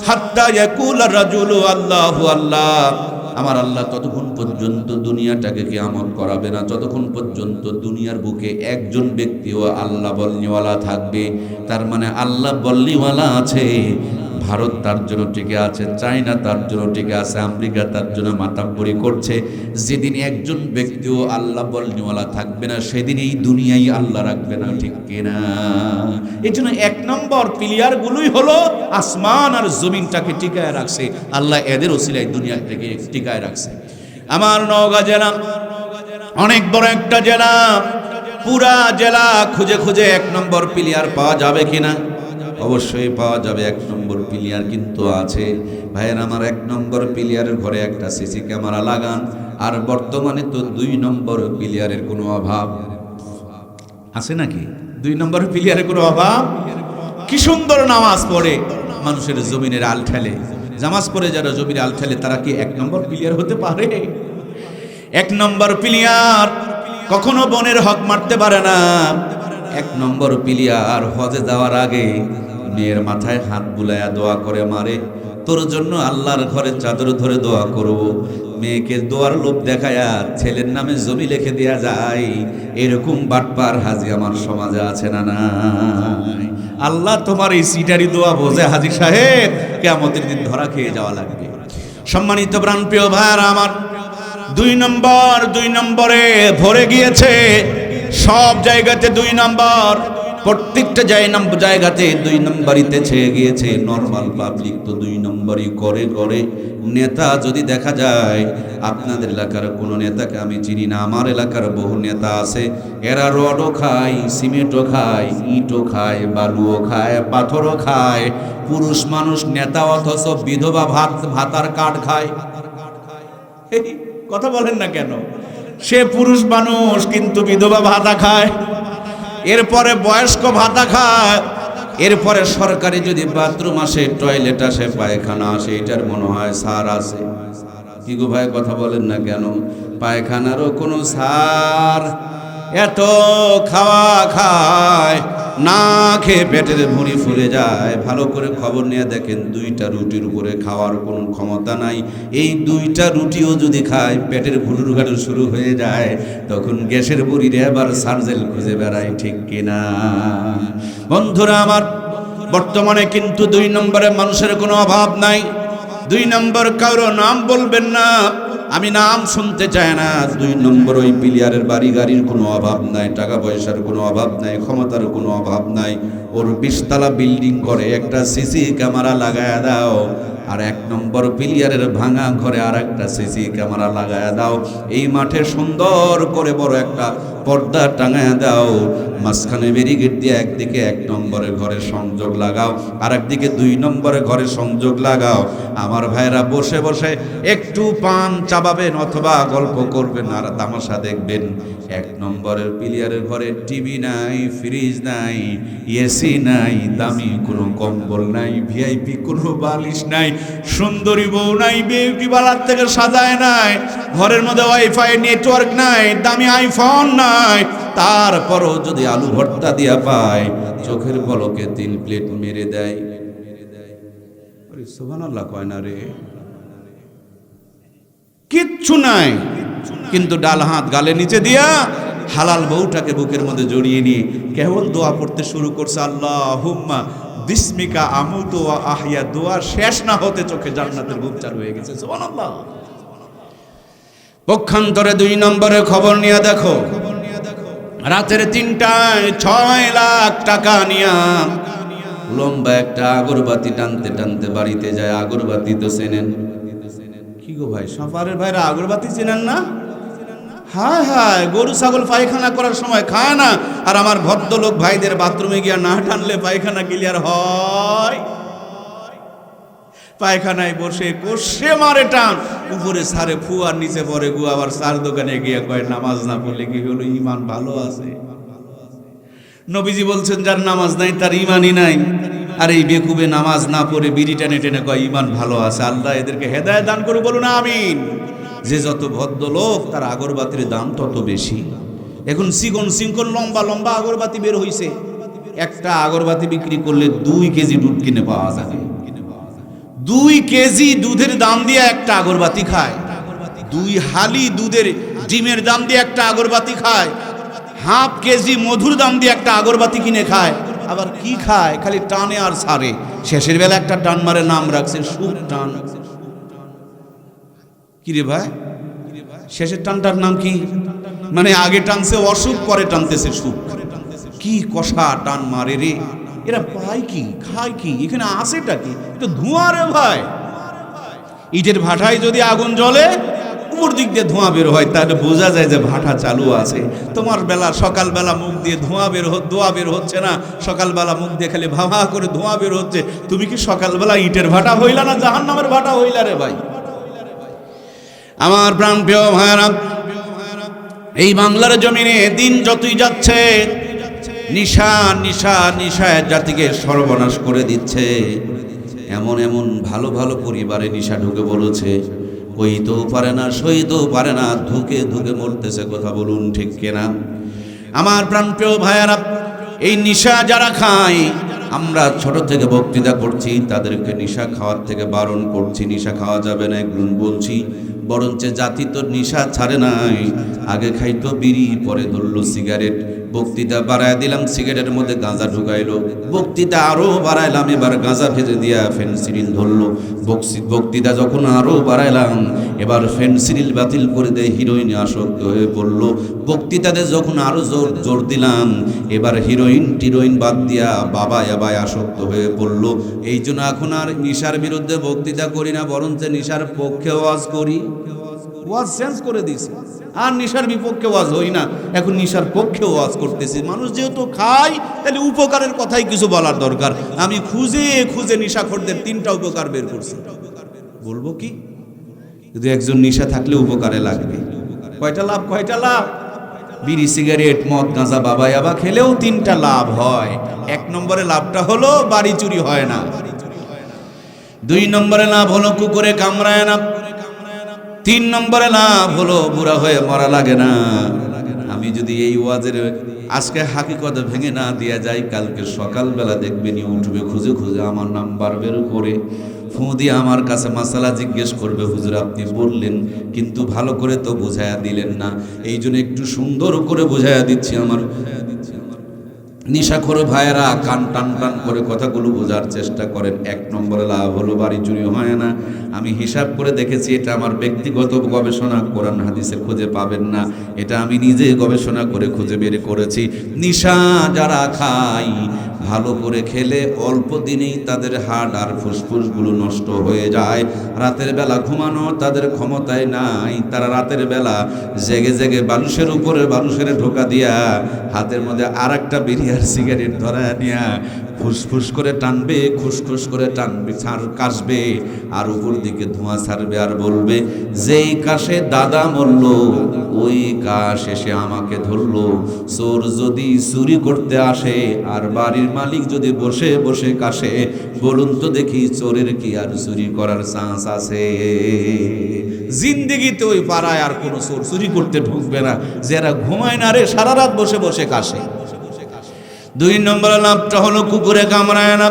হাত্তা ইয়াকুল রাজুলু আল্লাহু আল্লাহ। আমার আল্লাহ ততক্ষণ পর্যন্ত দুনিয়াটাকে কিয়ামত করাবে না যতক্ষণ পর্যন্ত দুনিয়ার বুকে একজন ব্যক্তিও আল্লাহ বলনিওয়ালা থাকবে। তার মানে আল্লাহ বলনিওয়ালা আছে। ভারত তার জন্য টিকে আছে, চায়না তার জন্য টিকে আছে, আমেরিকা তার জন্য মাতাব্বরি করছে। যেদিন একজন ব্যক্তিও আল্লাহ বলনিওয়ালা থাকবে না সেদিন এই দুনিয়ায় আল্লাহ রাখবে না, ঠিক কিনা? এই জন্য এক নম্বর প্লেয়ার গুলোই হলো আসমান আর জমিনটাকে টিকায় রাখছে আল্লাহ, এদের ওসিলায় দুনিয়াটাকে টিকায় রাখছে। আমার নওগাঁ জেলা অনেক বড় একটা জেলা, পুরা জেলা খুঁজে খুঁজে এক নম্বর প্লেয়ার পাওয়া যাবে কিনা? অবশ্যই পাওয়া যাবে। এক নম্বর প্লেয়ার কিন্তু আছে ভাইয়ের আমার। এক নম্বর প্লেয়ারের ঘরে একটা সিসি ক্যামেরা লাগান। আর বর্তমানে তো দুই নম্বর প্লেয়ারের কোনো অভাব আছে নাকি? দুই নম্বর প্লেয়ারের কোনো অভাব? কি সুন্দর নামাজ পড়ে মানুষের জমিনের আল ঠেলে। নামাজ পড়ে যারা জমির আল ঠেলে তারা কি এক নম্বর প্লেয়ার হতে পারে? এক নম্বর প্লেয়ার কখনো বনের হক মারতে পারে না। এক নম্বর প্লেয়ার হজে যাওয়ার আগে মেয়ের মাথায় হাত বুলাইয়া দোয়া করে মারে, তোর জন্য আল্লাহর ঘরে চাদর ধরে দোয়া করব। মেয়েকে দোয়ার লোভ দেখায়া ছেলের নামে জমি লিখে দেয়া যায়। এরকম বাটপার হাজি আমার সমাজে আছে না নাই? আল্লাহ তোমার এই সিটারি দোয়া বোঝে হাজি সাহেব, কিয়ামতের দিন ধরা খেয়ে যাওয়া লাগবে। সম্মানিত প্রাণপ্রিয় ভাইরা আমার, দুই নম্বরে ভরে গিয়েছে সব জায়গাতে। দুই নম্বর প্রত্যেকটা জায়গাতে দুই নম্বরিতে ছেয়ে গিয়েছে। নরমাল পাবলিক তো দুই নম্বরই করে করে। নেতা যদি দেখা যায়, আপনাদের এলাকার কোনো নেতাকে আমি চিনি না, আমার এলাকার বহু নেতা আছে, এরা রডও খায়, সিমেন্টও খায়, ইটও খায়, বালুও খায়, পাথরও খায়। পুরুষ মানুষ নেতা অথচ বিধবা ভাতার কার্ড খায়। কথা বলেন না কেন? সে পুরুষ মানুষ কিন্তু বিধবা ভাতা খায়, এরপরে বয়স্ক ভাতা খায়, এরপরে সরকারি যদি বাথরুম আসে, টয়লেট আসে, পায়খানা আসে, এটার মনে হয় সার আছে। কি গো ভাই কথা বলেন না কেন? পায়খানারও কোনো সার? এত খাওয়া খায়, না খেয়ে পেটের ভুঁড়ি ফুলে যায়। ভালো করে খবর নিয়ে দেখেন, দুইটা রুটির উপরে খাওয়ার কোনো ক্ষমতা নাই। এই দুইটা রুটিও যদি খায়, পেটের ভুলুরঘাটু শুরু হয়ে যায়, তখন গ্যাসের বুড়িরে আবার সার্জেল খুঁজে বেড়ায়, ঠিক কিনা? বন্ধুরা আমার, বর্তমানে কিন্তু দুই নম্বরে মানুষের কোনো অভাব নাই। দুই নম্বর কারো নাম বলবেন না, আমি নাম শুনতে চাই না। দুই নম্বর ওই প্লেয়ারের বাড়ি গাড়ির কোনো অভাব নাই, টাকা পয়সার কোনো অভাব নাই, ক্ষমতার কোনো অভাব নাই। ওর 20 তলা বিল্ডিং করে একটা সিসি ক্যামেরা লাগায়া দাও, আর এক নম্বর প্লেয়ারের ভাঙা ঘরে আর একটা সিসি ক্যামেরা লাগায়া দাও। এই মাঠে সুন্দর করে বড় একটা পর্দা টাঙায়া দাও, মাঝখানে ব্যারিকেড দিয়ে একদিকে এক নম্বরের ঘরে সংযোগ লাগাও, আর একদিকে দুই নম্বরের ঘরে সংযোগ লাগাও। আমার ভাইরা বসে বসে একটু পান চাবাবেন অথবা গল্প করবেন আর তামাশা দেখবেন। এক নম্বরের প্লেয়ারের ঘরে টিভি নাই, ফ্রিজ নাই, এসি নাই, দামি কোনো কম্বল নাই, ভিআইপি কোনো বালিশ নাই, সুন্দরী বউ নাই, বিউটি পার্লার থেকে সাজায় নাই, ঘরের মধ্যে ওয়াইফাই নেটওয়ার্ক নাই, দামি আইফোন নাই। তারপরও যদি আলু ভর্তা দিয়া পায়, চোখের পলকে 3 প্লেট মেরে দেয়। সুবহানাল্লাহ কয় না রে, কিচ্ছু নাই, কিন্তু ডাল হাত গালে নিচে দিয়া হালাল বউটাকে বুকের মধ্যে জড়িয়ে নিয়ে কেবল দোয়া পড়তে শুরু করছে, আল্লাহুম্মা বিসমিকা আমুতু ওয়া আহইয়া। দোয়া শেষ না হতে চোখে জান্নাতের বুক চালু হয়ে গেছে। সুবহানাল্লাহ। পক্ষান্তরে 2 নম্বরে খবর নিয়ে দেখো, রাতের 3টায় 6 লাখ টাকা নিয়া লম্বা একটা আগরবাতি টানতে টানতে বাড়িতে যায়। আগরবাতি তো চেনেন? কি গো ভাই, সাফারের ভাইরা আগরবাতি চেনেন না? হায় হায়, গরু ছাগল পায়খানা করার সময় খায় না, আর আমার ভদ্রলোক ভাইদের বাথরুমে গিয়া না টানলে পায়খানা ক্লিয়ার হয়? পায়খানায় বসে কষে মারে টান, উপরে সারে ফু আর নিচে পরে গু। আবার সার দোকানে গিয়া কয় নামাজ না পড়লে কি হলো, ইমান ভালো আছে? নবীজি বলছেন যার নামাজ নাই তার ইমানই নাই। আর এই বেকুবে নামাজ না পড়ে বিড়ি টেনে টেনে কয় ইমান ভালো আছে। আল্লাহ এদেরকে হেদায়েত দান করুন, বলুন আমিন। যে যত ভদ্রলোক তার আগরবাতির দাম তত বেশি। এখন চিকন চিকন লম্বা লম্বা আগরবাতি বের হইছে, একটা আগরবাতি বিক্রি করলে 2 কেজি দুধ কিনে পাওয়া যাবে। 2 কেজি দুধের দাম দিয়ে একটা আগরবাতি খায়, 2 হালি দুধের ডিমের দাম দিয়ে একটা আগরবাতি খায়, হাফ কেজি মধুর দাম দিয়ে একটা আগরবাতি কিনে খায়। আবার কি খায়, খালি টানে আর ছাড়ে। শেষের বেলা একটা টান মারে, নাম রাখছে সুখ টান। কি রে ভাই, শেষের টানটার নাম কি? মানে আগে টানছে অসুখ, পরে টানতেছে সুখ। কি কষা টান মারে রে, এরা পায় কি, খায় কি, এখানে আসেটা কি? তো ধোঁয়া রে ভাই। ইটের ভাটায় যদি আগুন জ্বলে, উপর দিক দিয়ে ধোঁয়া বের হয়, তাহলে বোঝা যায় যে ভাটা চালু আছে। তোমার বেলা সকালবেলা মুখ দিয়ে ধোঁয়া বের হচ্ছে না, সকালবেলা মুখ দিয়ে খালি ভাভা করে ধোঁয়া বের হচ্ছে। তুমি কি সকালবেলা ইটের ভাটা হইলা না জাহান্নামের ভাটা হইলা রে ভাই? আমার প্রাণ প্রিয় ভাইরা, এই বাংলার জমিনে দিন যতই যাচ্ছে নিশা নিশা নিশায় জাতিকে সর্বনাশ করে দিচ্ছে। এমন এমন ভালো ভালো পরিবারে নিশা ঢুকে পড়েছে, কইতেও পারে না, সইতেও পারে না, ধুকে ধুকে মরতেছে। কথা বলুন ঠিক কিনা? আমার প্রাণপ্রিয় ভাইয়ারা, এই নিশা যারা খায়, আমরা ছোট থেকে বক্তৃতা করছি, তাদেরকে নিশা খাওয়ার থেকে বারণ করছি। নিশা খাওয়া যাবে না একদম বলছি, বরঞ্চ জাতি তো নিশা ছাড়ে নাই। আগে খাইতো বিড়ি, পরে ধরলো সিগারেট। বক্তৃতা বাড়ায় দিলাম, সিগারেটের মধ্যে গাঁজা ঢুকাইলো। বক্তৃতা আরো বাড়াইলাম, এবার গাঁজা ভেজে দিয়া ফেনসিডিল ধরলো। বক্তৃতা যখন আরো বাড়াইলাম, এবার ফেনসিডিল বাতিল করে দেয়, হিরোইনে আসক্ত হয়ে পড়লো। বক্তৃতাতে যখন আরো জোর দিলাম, এবার হিরোইন টিরোইন বাদ দিয়া বাবায় আসক্ত হয়ে পড়লো। এই জন্য এখন আর নিশার বিরুদ্ধে বক্তৃতা করি না, বরঞ্চ নিশার পক্ষে ওয়াজ করি। ওয়াজ চেঞ্জ করে দিয়েছে, আর নিশার বিপক্ষে ওয়াজ হই না, এখন নিশার পক্ষে ওয়াজ করতেছি। মানুষ যেহেতু খায়, তাহলে উপকারের কথাই কিছু বলার দরকার। আমি খুঁজে খুঁজে নিশাখোরদের 3টা উপকার বের করছি। বলবো কি? যদি একজন নিশা থাকলে উপকারে লাগবে। কয়টা লাভ? বিড়ি সিগারেট মদ গাঁজা বাবা খেলেও 3টা লাভ হয়। 1 নম্বরে লাভটা হলো বাড়ি চুরি হয় না। 2 নম্বরে লাভ হলো কুকুরে কামড়ায় না। 3 নম্বরে লাভ হলো বুড়া হয়ে মরা লাগে না। আমি যদি এই ওয়াজের আজকে হাকিকত ভেঙে না দিয়া যাই, কালকে সকালবেলা দেখবেন ইউটিউবে খুঁজে খুঁজে আমার নাম্বার বের করে ফোন দিয়ে আমার কাছে মাসালা জিজ্ঞেস করবে, হুজুর আপনি বললেন কিন্তু ভালো করে তো বোঝায়া দিলেন না। এই জন্য একটু সুন্দর করে বোঝায়া দিচ্ছি। আমার নিশাখোর ভাইয়েরা কান টান টান করে কথাগুলো বোঝার চেষ্টা করেন। 1 নম্বরে লাভ হলো বাড়ি চুরি হয় না। আমি হিসাব করে দেখেছি, এটা আমার ব্যক্তিগত গবেষণা, কোরআন হাদিসে খুঁজে পাবেন না, এটা আমি নিজে গবেষণা করে খুঁজে বের করেছি। নিশা যারা খায়, ভালো করে খেলে অল্প দিনেই তাদের হাড় আর ফুসফুসগুলো নষ্ট হয়ে যায়। রাতের বেলা ঘুমানো তাদের ক্ষমতায় নাই, তারা রাতের বেলা জেগে জেগে বালুশের উপরে বালুশের ঢোকা দিয়া হাতের মধ্যে আর একটা বিড়ি আর সিগারেট ধরা নিয়া ফুসফুস করে টানবে, খুসখুস করে টানবে, কাশবে, আর উপর দিকে ধোঁয়া ছাড়বে, আর বলবে যেই কাশে দাদা মরল ওই কাশ এসে আমাকে ধরলো। চোর যদি চুরি করতে আসে আর বাড়ির মালিক যদি বসে বসে কাশে, বলুন তো দেখি চোরের কি আর চুরি করার চান্স আছে? জিন্দেগিতে ওই পাড়ায় আর কোনো চোর চুরি করতে ঢুকবে না, যারা ঘুমায় না রে সারা রাত বসে বসে কাশে। 2 নম্বর লাভটা হলো কুকুরে কামড়ায় না।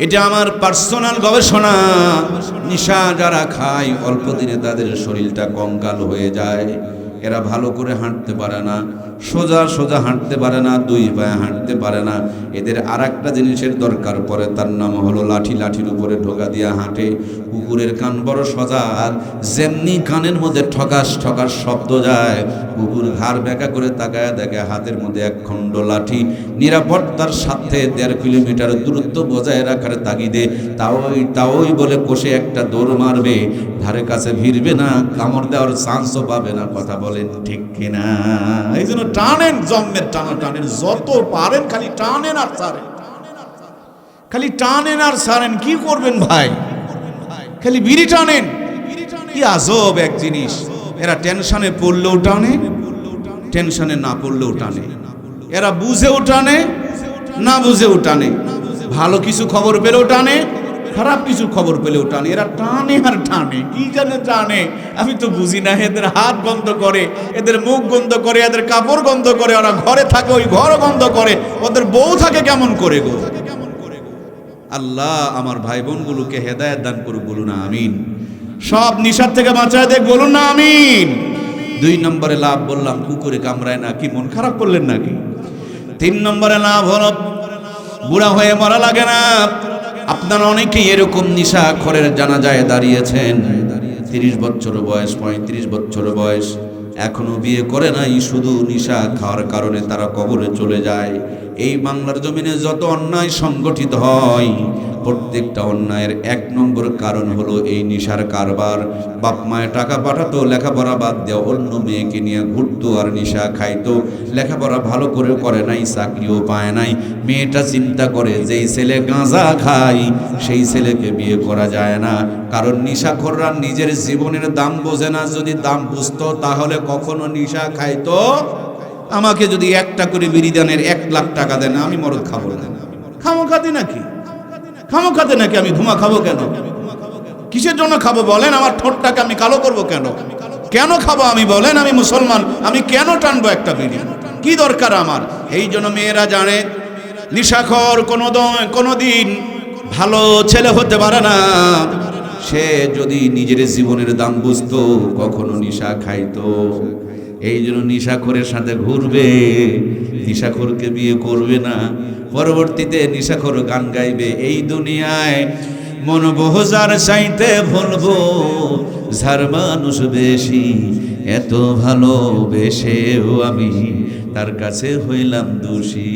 এটা আমার পার্সোনাল গবেষণা। নিশা যারা খায় অল্প দিনে তাদের শরীরটা কঙ্কাল হয়ে যায়। এরা ভালো করে হাঁটতে পারে না, সোজা সোজা হাঁটতে পারে না, দুই পায়ে হাঁটতে পারে না। এদের আর একটা জিনিসের দরকার পড়ে, তার নাম হলো লাঠি। লাঠির উপরে ঢোকা দিয়া হাঁটে। কুকুরের কান বড় সজা, যেমনি কানের মধ্যে ঠকাস ঠকাস শব্দ যায়, কুকুর ঘাড় বেঁকা করে তাকায় দেখে হাতের মধ্যে এক খণ্ড লাঠি। নিরাপত্তার সাথে 1.5 কিলোমিটার দূরত্ব বজায় রাখার তাগিদে তাওই বলে কষে একটা দৌড় মারবে, ধারে কাছে ভিড়বে না, কামড় দেওয়ার চান্সও পাবে না। কথা বলেন ঠিক কিনা? এই জন্য টানেন, জন্মের টানা টানেন, যত পারেন খালি টানেন আর ছাড়েন, খালি টানেন আর ছাড়েন। কি করবেন ভাই? খালি বিড়ি টানেন। কি আজব এক জিনিস! এরা টেনশনে পড়লেও টানে, টেনশনে না পড়লেও টানে। এরা বুঝেও টানে, না বুঝেও টানে। ভালো কিছু খবর পেলেও টানে, খারাপ কিছু খবর পেলেও টানে। এরা টানে আর টানে। কি জানে টানে? আমি তো বুঝি না। এদের হাত গন্ধ করে, এদের মুখ গন্ধ করে, এদের কাপড় গন্ধ করে। ওরা ঘরে থাকে, ওই ঘর গন্ধ করে। ওদের বউ থাকে কেমন করে গো? আল্লাহ আমার ভাই বোনগুলোকে হেদায়েত দান করুক, বলুন আমিন। সব নিশার থেকে বাঁচায় দেখ, বলুন না আমিন। 2 নম্বরে লাভ বললাম, কুকুরে কামড়ায় না। কি মন খারাপ করলেন নাকি? 3 নম্বরে লাভ হলো বুড়া হয়ে মরা লাগে না। আপনারা অনেকেই এরকম নিশাখোরের জানাজায় দাঁড়িয়েছেন। 30 বছর বয়স, 35 বছর বয়স, এখনো বিয়ে করে নাই, শুধু নিশা খাওয়ার কারণে তারা কবরে চলে যায়। এই বাংলার জমিনে যত অন্যায় সংগঠিত হয়, প্রত্যেকটা অন্যায়ের 1 নম্বর কারণ হলো এই নিশার কারবার। বাপ মায়ের টাকা পাঠাতো, লেখাপড়া বাদ দেওয়া অন্য মেয়েকে নিয়ে ঘুরতো আর নিশা খাইতো। লেখাপড়া ভালো করে করে নাই, চাকরিও পায় নাই। মেয়েটা চিন্তা করে যেই ছেলে গাঁজা খায় সেই ছেলেকে বিয়ে করা যায় না, কারণ নিশাখোররা নিজের জীবনের দাম বোঝে না। যদি দাম বুঝতো তাহলে কখনো নিশা খাইতো? আমাকে যদি একটা করে বিড়ি দানের 1 লাখ টাকা দেন, আমি মরদ খাবো না। খামোখাতে নাকি? খামোখাতে নাকি? আমি ধুমা খাবো কেন? কিসের জন্য খাবো বলেন? আমার ঠোঁটটাকে আমি কালো করবো কেন? কেন খাবো আমি বলেন? আমি মুসলমান, আমি কেন টানবো একটা বিড়ি? কি দরকার আমার? এই জন্য মেয়েরা জানে নিশাখোর কোনোদিন ভালো ছেলে হতে পারে না। সে যদি নিজের জীবনের দাম বুঝতো কখনো নিশা খাইতো। এই জন্য নিশাখোরের সাথে ঘুরবে, নিশাখোরকে বিয়ে করবে না। পরবর্তীতে নিশাখোর গান গাইবে, এই দুনিয়ায় মন বহুজার চাইতে ভুলবো, যার মানুষ বেশি এত ভালোবেসেও আমি তার কাছে হইলাম দোষী।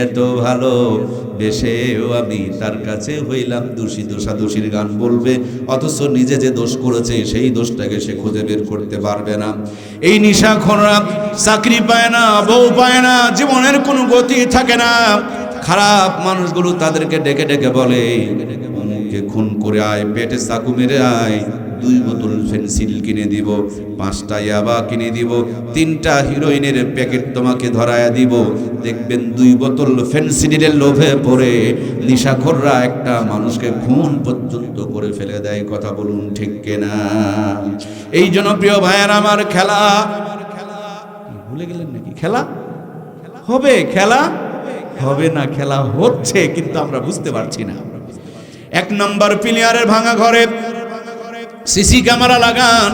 এত ভালোবেসেও আমি তার কাছে হইলাম দোষী। দোষাদোষীর গান বলবে, অথচ নিজে যে দোষ করেছে সেই দোষটাকে সে খুঁজে বের করতে পারবে না। এই নিশাখোররা চাকরি পায় না, বউ পায় না, জীবনের কোনো গতি থাকে না। খারাপ মানুষগুলো তাদেরকে ডেকে ডেকে বলে, অমুককে খুন করে আয়, পেটে চাকু মেরে আয়, 2 বোতল ফেন্সিল কিনে দিব, 5টা ইয়াবা কিনে দিব, 3টা হিরোইনের প্যাকেট তোমাকে ধরায়া দিব। দেখবেন 2 বোতল ফেন্সিলের লোভে পড়ে নিশাখোররা একটা মানুষকে খুন পর্যন্ত করে ফেলে দেয়। কথা বলুন ঠিক কিনা? এই জন্য প্রিয় ভাইয়ের আমার, খেলা ভুলে গেলেন নাকি? খেলা হবে, খেলা হবে না, খেলা হচ্ছে, কিন্তু আমরা বুঝতে পারছি না। 1 নম্বর প্লেয়ারের ভাঙা ঘরে সিসি ক্যামেরা লাগান,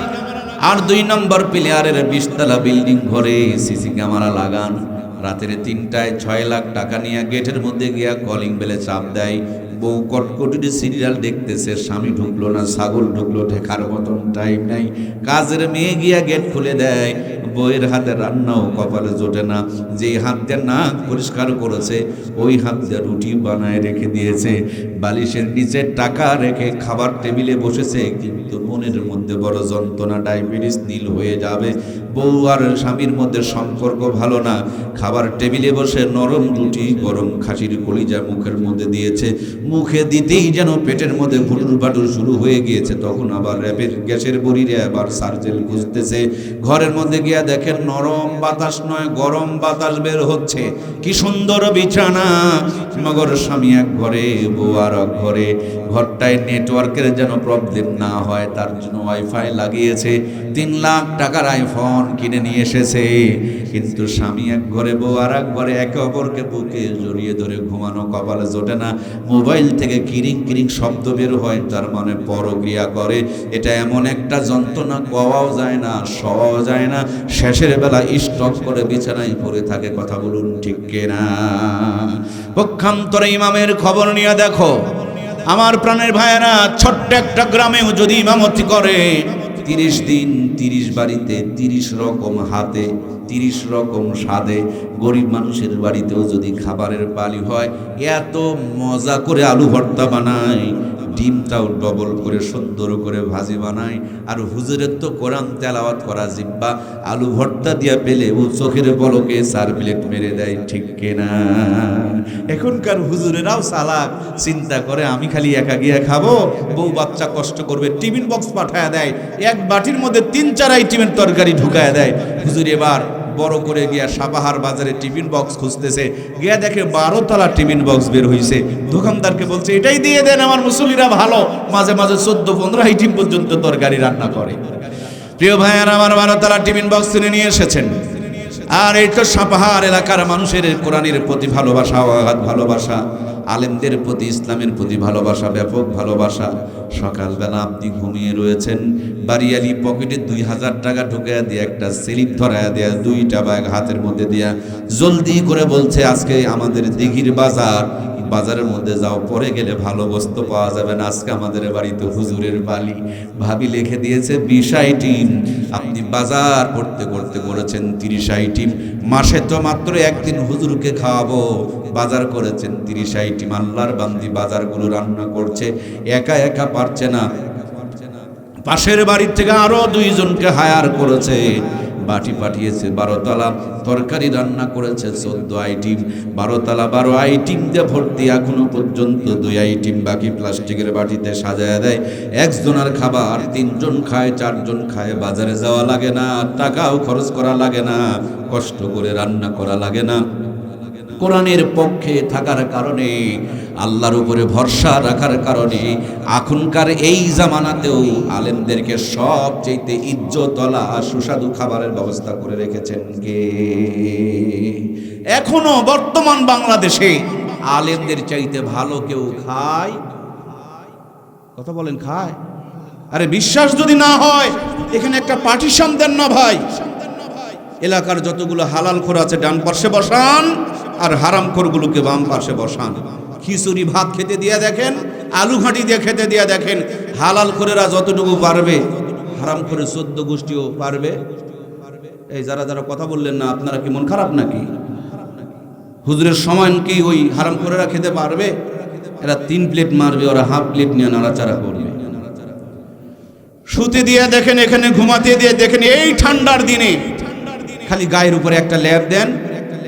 আর 2 নম্বর প্লেয়ারের 20 তলা বিল্ডিং ঘরে সিসি ক্যামেরা লাগান। রাতের 3টায় 6 লাখ টাকা নিয়ে গেটের মধ্যে গিয়া কলিং বেলে চাপ দেয়। বউ কটকটি সিরিয়াল দেখতেছে, স্বামী ঢুকলো না, ছাগল ঢুকলো, ঠেকার মতন টাইম নাই। কাজের মেয়ে গিয়া গেট খুলে দেয়। বউয়ের হাতে রান্নাও কপালে জোটে না। যেই হাত দিয়ে নাক পরিষ্কার করেছে ওই হাত দিয়ে রুটি বানায় রেখে দিয়েছে। বালিশের নিচে টাকা রেখে খাবার টেবিলে বসেছে, কিন্তু মনের মধ্যে বড় যন্ত্রণা, ডায়াবেটিস নীল হয়ে যাবে। বউ আর স্বামীর মধ্যে সম্পর্ক ভালো না। খাবার টেবিলে বসে নরম রুটি, গরম খাসির কলিজা মুখের মধ্যে দিয়েছে। মুখে দিতেই যেন পেটের মধ্যে ফুটুর বাটুর শুরু হয়ে গিয়েছে। তখন আবার র্যাপের গ্যাসের বড়িরে আবার সার্জেল খুঁজতেছে। ঘরের মধ্যে গিয়া দেখেন নরম বাতাস নয়, গরম বাতাস বের হচ্ছে। কি সুন্দর বিছানা, মগর স্বামী এক ঘরে, বউ আর এক ঘরে। ঘরটায় নেটওয়ার্কের যেন প্রবলেম না হয় তার জন্য ওয়াইফাই লাগিয়েছে। 3 লাখ টাকার আইফোন কিনে নিয়ে এসেছে। কিন্তু স্বামী এক ঘরে, বউ আর এক ঘরে, একে অপরকে বুকে জড়িয়ে ধরে ঘুমানো কপালে জোটে না। মোবাইল শরীর থেকে কিরিং কিরিং শব্দ বের হয়, তার মানে পরক্রিয়া করে। এটা এমন একটা যন্ত্রণা, কোয়াও যায় না, শোয়াও যায় না, শেষের বেলা স্টক করে বিছানায় পড়ে থাকে। কথা বলুন ঠিক কিনা? পক্ষান্তরে ইমামের খবর নিয়ে দেখো, আমার প্রাণের ভাইয়েরা, ছোট্ট একটা গ্রামেও যদি ইমামতি করে 30 দিন 30 বাড়িতে 30 রকম হাতে 30 রকম স্বাদে, গরিব মানুষের বাড়িতেও যদি খাবারের পালি হয়, এত মজা করে আলু ভর্তা বানায়, ডিমটাও ডবল করে সুন্দর করে ভাজি বানায়। আর হুজুরের তো কোরআন তেলাওয়াত করা জিব্বা, আলু ভর্তা দিয়া পেলে ও চোখের পলকে 4 প্লেট মেরে দেয়। ঠিক কিনা? এখনকার হুজুরেরাও চালাক, চিন্তা করে আমি খালি একা গিয়ে খাবো, বউ বাচ্চা কষ্ট করবে, টিফিন বক্স পাঠায় দেয়, এক বাটির মধ্যে 3-4 আইটেমের তরকারি ঢুকায় দেয়। হুজুর এবার বড় করে গিয়া সাপাহার বাজারে টিফিন বক্স খুঁজতেছে, গিয়া দেখে 12 তলা টিফিন বক্স বের হইছে। দোকানদারকে বলছে এটাই দিয়ে দেন, আমার মুসল্লিরা ভালো, মাঝে মাঝে 14-15 আইটেম পর্যন্ত তরকারি রান্না করে। প্রিয় ভাইয়ারা আমার, 12 তলা টিফিন বক্স কিনে নিয়ে এসেছেন। আর এই তো সাপাহার এলাকার মানুষের কোরআনের প্রতি ভালোবাসা, অগাধ ভালোবাসা, আলেমদের প্রতি, ইসলামের প্রতি ভালোবাসা, ব্যাপক ভালোবাসা। সকালবেলা আপনি ঘুমিয়ে রয়েছেন, বাড়িয়ালি পকেটে 2000 টাকা ঢুকে দিয়ে একটা স্লিপ ধরায় দেয়া, 2টা ব্যাগ হাতের মধ্যে দিয়া জলদি করে বলছে আজকে আমাদের দিঘির বাজার, বাজারের মধ্যে যাও, পরে গেলে ভালো বস্তু পাওয়া যাবে না, আজকে আমাদের বাড়িতে হুজুরের বালি। ভাবি লিখে দিয়েছে 20 আইটেম, আপনি বাজার করতে করতে করেছেন 30 আইটেম। মাসে তো মাত্র একদিন হুজুরকে খাওয়াবো, বাজার করেছেন 30 আইটেম। আল্লাহর বান্দি বাজারগুলো রান্না করছে, একা একা পারছে না, পাশের বাড়ির থেকে আরো 2 জনকে হায়ার করেছে, বাটি পাঠিয়েছে, 12 তলা তরকারি রান্না করেছে, 14 আইটেম, 12 তলা 12 আইটেম দিয়ে ভর্তি। এখনো পর্যন্ত 2 আইটেম বাকি প্লাস্টিকের বাটিতে সাজায় দেয়। একজনের খাবার 3 জন খায়, 4 জন খায়। বাজারে যাওয়া লাগে না, টাকাও খরচ করা লাগে না, কষ্ট করে রান্না করা লাগে না। কোরআনের পক্ষে থাকার কারণে, আল্লাহর উপরে ভরসা রাখার কারণে এখনকার এই জামানাতেও আলেমদেরকে সবচেয়ে ইজ্জতওয়ালা সুস্বাদু খাবারের ব্যবস্থা করে রেখেছেন কে? এখনো বর্তমান বাংলাদেশে আলেমদের চাইতে ভালো কেউ খায়? কথা বলেন, খায়? আরে বিশ্বাস যদি না হয় এখানে একটা পার্টিশন দেন না ভাই, এলাকার যতগুলো হালাল খোর আছে ডান পাশে বসান, আর হারাম খোরগুলোকে বাম পাশে বসান। খিচুড়ি ভাত খেতে দিয়ে দেখেন, আলু ঘাঁটি দিয়ে খেতে দিয়ে দেখেন, হালাল খোরেরা যতটুকু পারবে, হারাম খোরের 14 গোষ্ঠীও পারবে। এই যারা যারা কথা বললেন না, আপনারা কি মন খারাপ নাকি? হুজুরের সমান কি ওই হারাম খোরেরা খেতে পারবে? এরা 3 প্লেট মারবে, ওরা হাফ প্লেট নিয়ে নাড়াচাড়া করবে। শুতে দিয়ে দেখেন, এখানে ঘুমাতে দিয়ে দেখেন, এই ঠান্ডার দিনে খালি গায়ের উপরে একটা ল্যাপ দেন,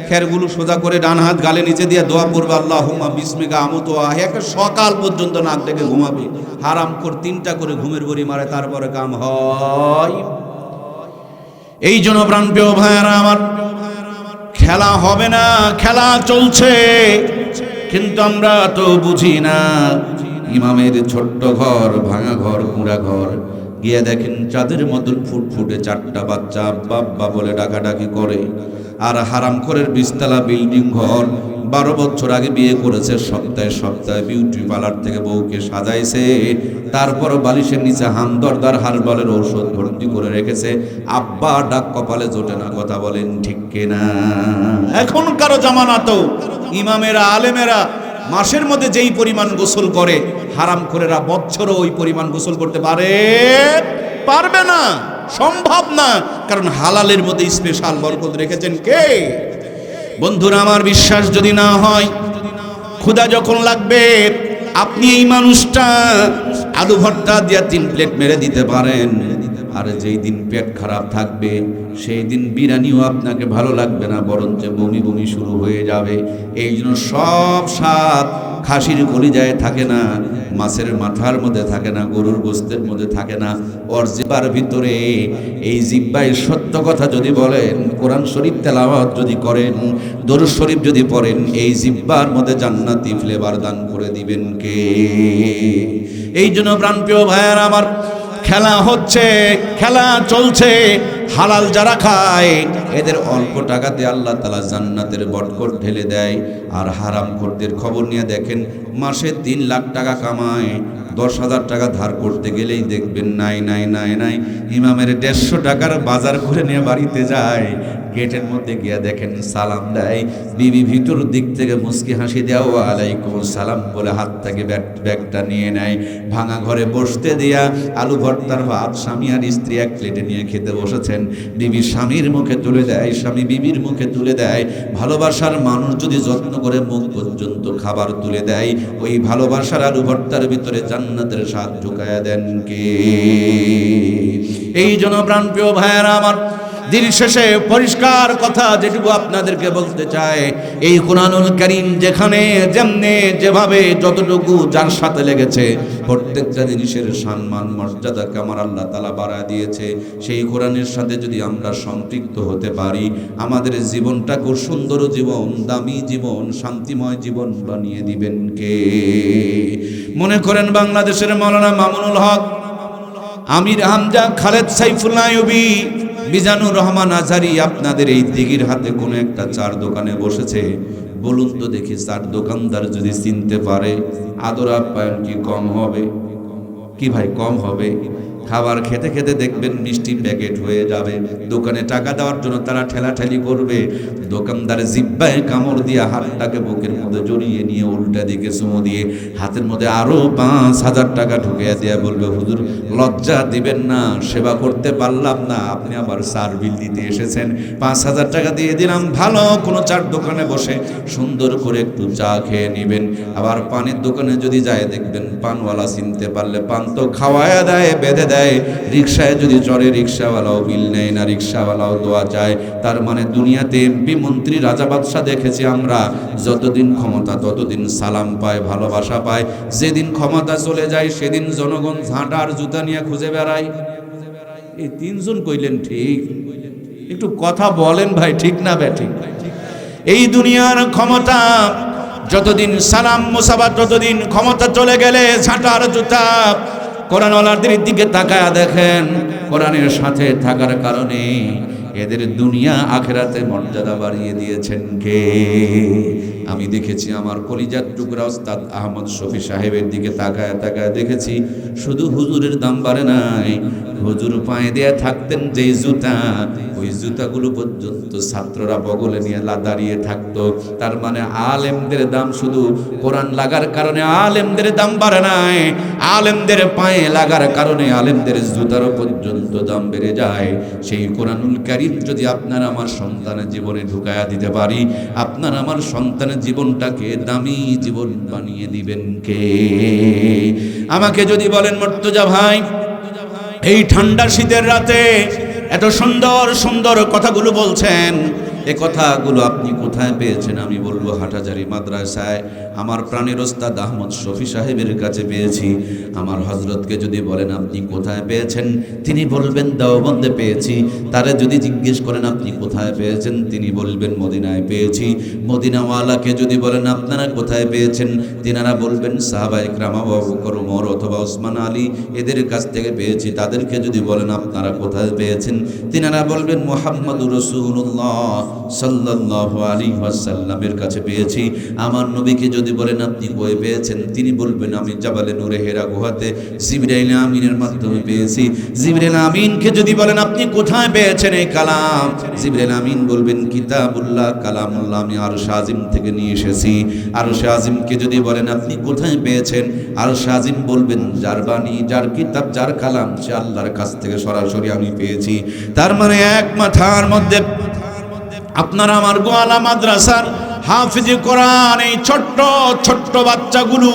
খেরগুলো সোজা করে ডান হাত গালে নিচে দিয়ে দোয়া পড়বে, আল্লাহুম্মা বিসমিকা আমুতু ওয়া আহইয়া, সকাল পর্যন্ত নাক ডেকে ঘুমাবে। হারাম করে 3টা করে ঘুমের বড়ি মারে, তারপরে কাম হয়। এই জন্য প্রাণপ্রিয় ভাইয়েরা আমার, খেলা হবে না, খেলা চলছে, কিন্তু আমরা তো বুঝি না। ইমামের ছোট্ট ঘর, ভাঙা ঘর, কুঁড়া ঘর, গিয়ে দেখেন চাঁদের মতন ফুটফুটে 4টা বাচ্চা আব্বা আব্বা বলে ডাকাডাকি করে। আর হারাম খোরের 20 তলা বিল্ডিং ঘর, 12 বছর আগে বিয়ে করেছে, সপ্তাহে সপ্তাহে বিউটি পার্লার থেকে বউকে সাজাইছে, তারপর বালিশের নিচে হামদর্দার হারবালের ঔষধ ভর্তি করে রেখেছে, আব্বা ডাক কপালে জোটে না। কথা বলেন ঠিক কিনা? এখনকার জামানা তো ইমামেরা, আলেমেরা মাসের মধ্যে যেই পরিমাণ গোসল করে, হারাম খোরেরা বছরও ওই পরিমাণ গোসল করতে পারবে না, সম্ভব না। কারণ হালালের মধ্যে স্পেশাল বরকত রেখেছেন কে? বন্ধুরা আমার, বিশ্বাস যদি না হয়, ক্ষুধা যখন লাগবে, আপনি এই মানুষটা আলু ভর্তা দিয়ে 3 প্লেট মেরে দিতে পারেন। আর যেই দিন পেট খারাপ থাকবে, সেই দিন বিরিয়ানিও আপনাকে ভালো লাগবে না, বরঞ্চ বমি বমি শুরু হয়ে যাবে। এই জন্য সব স্বাদ খাসির কলিজায় থাকে না, মাছের মাথার মধ্যে থাকে না, গরুর গোস্তের মধ্যে থাকে না, ওর জিহ্বার ভিতরে। এই জিহ্বায় সত্য কথা যদি বলেন, কোরআন শরীফ তেলাওয়াত যদি করেন, দরুদ শরীফ যদি পড়েন, এই জিহ্বার মধ্যে জান্নাতি ফ্লেভার দান করে দিবেন কে? এই জন্য প্রাণপ্রিয় ভাইয়ারা আমার, খেলা হচ্ছে, খেলা চলছে, হালাল যারা খায় এদের অল্প টাকাতে আল্লাহ তাআলা জান্নাতের বটকট ঢেলে দেয়। আর হারামখোরদের খবর নিয়ে দেখেন, মাসে 3 লাখ টাকা কামায়, 10,000 টাকা ধার করতে গেলেই দেখবেন নাই নাই নাই নাই ইমামের 150 টাকার বাজার করে নিয়ে বাড়িতে যায়, গেটের মধ্যে গিয়া দেখেন সালাম দেয়, বিবি ভিতর দিক থেকে মুস্কি হাসি দেওয়া ওয়ালাইকুম সালাম বলে হাত থেকে ব্যাগটা নিয়ে নেয়, ভাঙা ঘরে বসতে দিয়া আলু ভর্তার ভাত স্বামী আর স্ত্রী এক প্লেটে নিয়ে খেতে বসেছেন, বিবি স্বামীর মুখে তুলে দেয়, স্বামী বিবির মুখে তুলে দেয়। ভালোবাসার মানুষ যদি যত্ন করে মুখ পর্যন্ত খাবার তুলে দেয়, ওই ভালোবাসার আলু ভর্তার ভিতরে জান্নাতের স্বাদ ঢুকায়া দেন কে? এই জন্য প্রাণপ্রিয় ভাইয়েরা আমার, দিন শেষে পরিষ্কার কথা যেটুকু আপনাদেরকে বলতে চাই, এই কোরআনুল কারীম যেখানে যেমনে যেভাবে যতটুকু যার সাথে লেগেছে প্রত্যেকটা জিনিসের সম্মান মর্যাদাকে আমার আল্লাহ তাআলা বাড়ায় দিয়েছে। সেই কোরআনের সাথে যদি আমরা সম্পৃক্ত হতে পারি, আমাদের জীবনটা খুব সুন্দর জীবন, দামি জীবন, শান্তিময় জীবন বানিয়ে দিবেন কে? মনে করেন বাংলাদেশের মাওলানা মামুনুল হক, আমির হামজা, খালেদ সাইফুল্লাহ আইয়ুবী, মিজানুর রহমান আজহারী আপনাদের এই দিঘির হাতে কোনো একটা চার দোকানে বসেছে, বলুন তো দেখি চার দোকানদার যদি চিনতে পারে, আদর আপ্যায়ন কি কম হবে? কি ভাই কম হবে? খাবার খেতে খেতে দেখবেন মিষ্টি প্যাকেট হয়ে যাবে, দোকানে টাকা দেওয়ার জন্য তারা ঠেলাঠেলি করবে, দোকানদার জিব্বায় কামড় দিয়ে হাতটাকে বুকের মধ্যে জড়িয়ে নিয়ে উল্টা দিকে চুমু দিয়ে হাতের মধ্যে আরো 5,000 টাকা ঢুকিয়ে দিয়ে বলবে, হুজুর লজ্জা দিবেন না, সেবা করতে পারলাম না, আপনি আবার চার বিল দিতে এসেছেন, 5,000 টাকা দিয়ে দিলাম, ভালো কোনো চার দোকানে বসে সুন্দর করে একটু চা খেয়ে নেবেন। আবার পানের দোকানে যদি যায় দেখবেন পানওয়ালা চিনতে পারলে পান তো খাওয়ায়া দেয়, বেঁধে দেয়, রিক্সায় যদি চড়ে রিক্সাওয়ালাও বিল নেয় না, রিক্সাওয়ালাও দোয়া চায়। তার মানে দুনিয়াতে এমপি মন্ত্রী রাজা বাদশা দেখেছি আমরা, যতদিন ক্ষমতা ততদিন সালাম পায়, ভালোবাসা পায়, যেদিন ক্ষমতা চলে যায় সেদিন জনগণ ঝাঁটা আর জুতা নিয়ে খুঁজে বেড়ায়। এই তিনজন কইলেন ঠিক, একটু কথা বলেন ভাই, ঠিক না ব্যাঠিক? এই দুনিয়ার ক্ষমতা যতদিন, সালাম মুসাফা যতদিন, ক্ষমতা চলে গেলে ঝাঁটা আর জুতা। কোরআনওয়ালাদের দিকে তাকায়া দেখেন, কোরআনের সাথে থাকার কারণে এদের দুনিয়া আখেরাতে মর্যাদা বাড়িয়ে দিয়েছেন কে? আমি দেখেছি আমার কলিজার টুকরা ওস্তাদ আহমদ শফি সাহেবের দিকে তাকায় তাকায় দেখেছি, শুধু হুজুরের দাম বাড়ে নাই, হুজুর পায়ে দেয়া থাকতেন যেই জুতা, ওই জুতাগুলো পর্যন্ত ছাত্ররা বগলে নিয়ে দাঁড়িয়ে থাকতো। তার মানে আলেমদের দাম শুধু কোরআন লাগার কারণে আলেমদের দাম বাড়ে নাই, আলেমদের পায়ে লাগার কারণে আলেমদের জুতারও পর্যন্ত দাম বেড়ে যায়। সেই কোরআনুল কারীম যদি আপনার আমার সন্তানের জীবনে ঢুকায়া দিতে পারি, আপনার আমার সন্তানের জীবনটাকে দামি জীবন বানিয়ে দিবেন কে? আমাকে যদি বলেন মুর্তজা ভাই, এই ঠান্ডা শীতের রাতে এত সুন্দর সুন্দর কথাগুলো বলছেন, এ কথাগুলো আপনি কোথায় পেয়েছেন? আমি বলবো হাটাজারি মাদ্রাসায় আমার প্রাণের ওস্তাদ আহমদ শফি সাহেবের কাছে পেয়েছি। আমার হযরতকে যদি বলেন আপনি কোথায় পেয়েছেন, তিনি বলবেন দেওবন্দে পেয়েছি। তারে যদি জিজ্ঞেস করেন আপনি কোথায় পেয়েছেন, তিনি বলবেন মদিনায় পেয়েছি। মদিনাওয়ালাকে যদি বলেন আপনারা কোথায় পেয়েছেন, তিনারা বলবেন সাহাবায়ে কেরাম আবু বকর, ওমর অথবা ওসমান আলী এদের কাছ থেকে পেয়েছি। তাদেরকে যদি বলেন আপনারা কোথায় পেয়েছেন, তিনারা বলবেন মুহাম্মদুর রাসূলুল্লাহ সাল্লাল্লাহু আলাইহি ওয়াসাল্লামের কাছে পেয়েছি। আমার নবীকে যদি বলেন আপনি কই পেয়েছেন, তিনি বলবেন আমি জাবালে নূরে হেরা গুহাতে জিবরাইল আমিনের মাধ্যমে পেয়েছি। জিবরাইল আমিনকে যদি বলেন আপনি কোথায় পেয়েছেন এই কালাম, জিবরাইল আমিন বলবেন কিতাবুল্লাহ, কালামুল্লাহ, আমি আরশ আজিম থেকে নিয়ে এসেছি। আরশ আজিমকে যদি বলেন আপনি কোথায় পেয়েছেন, আরশ আজিম বলবেন যার বাণী, যার কিতাব, যার কালাম সে আল্লাহর কাছ থেকে সরাসরি আমি পেয়েছি। তার মানে এক মাথার মধ্যে আপনারা আমার গোয়ালা মাদ্রাসার হাফিজি কোরআন এই ছোট্ট ছোট্ট বাচ্চাগুলো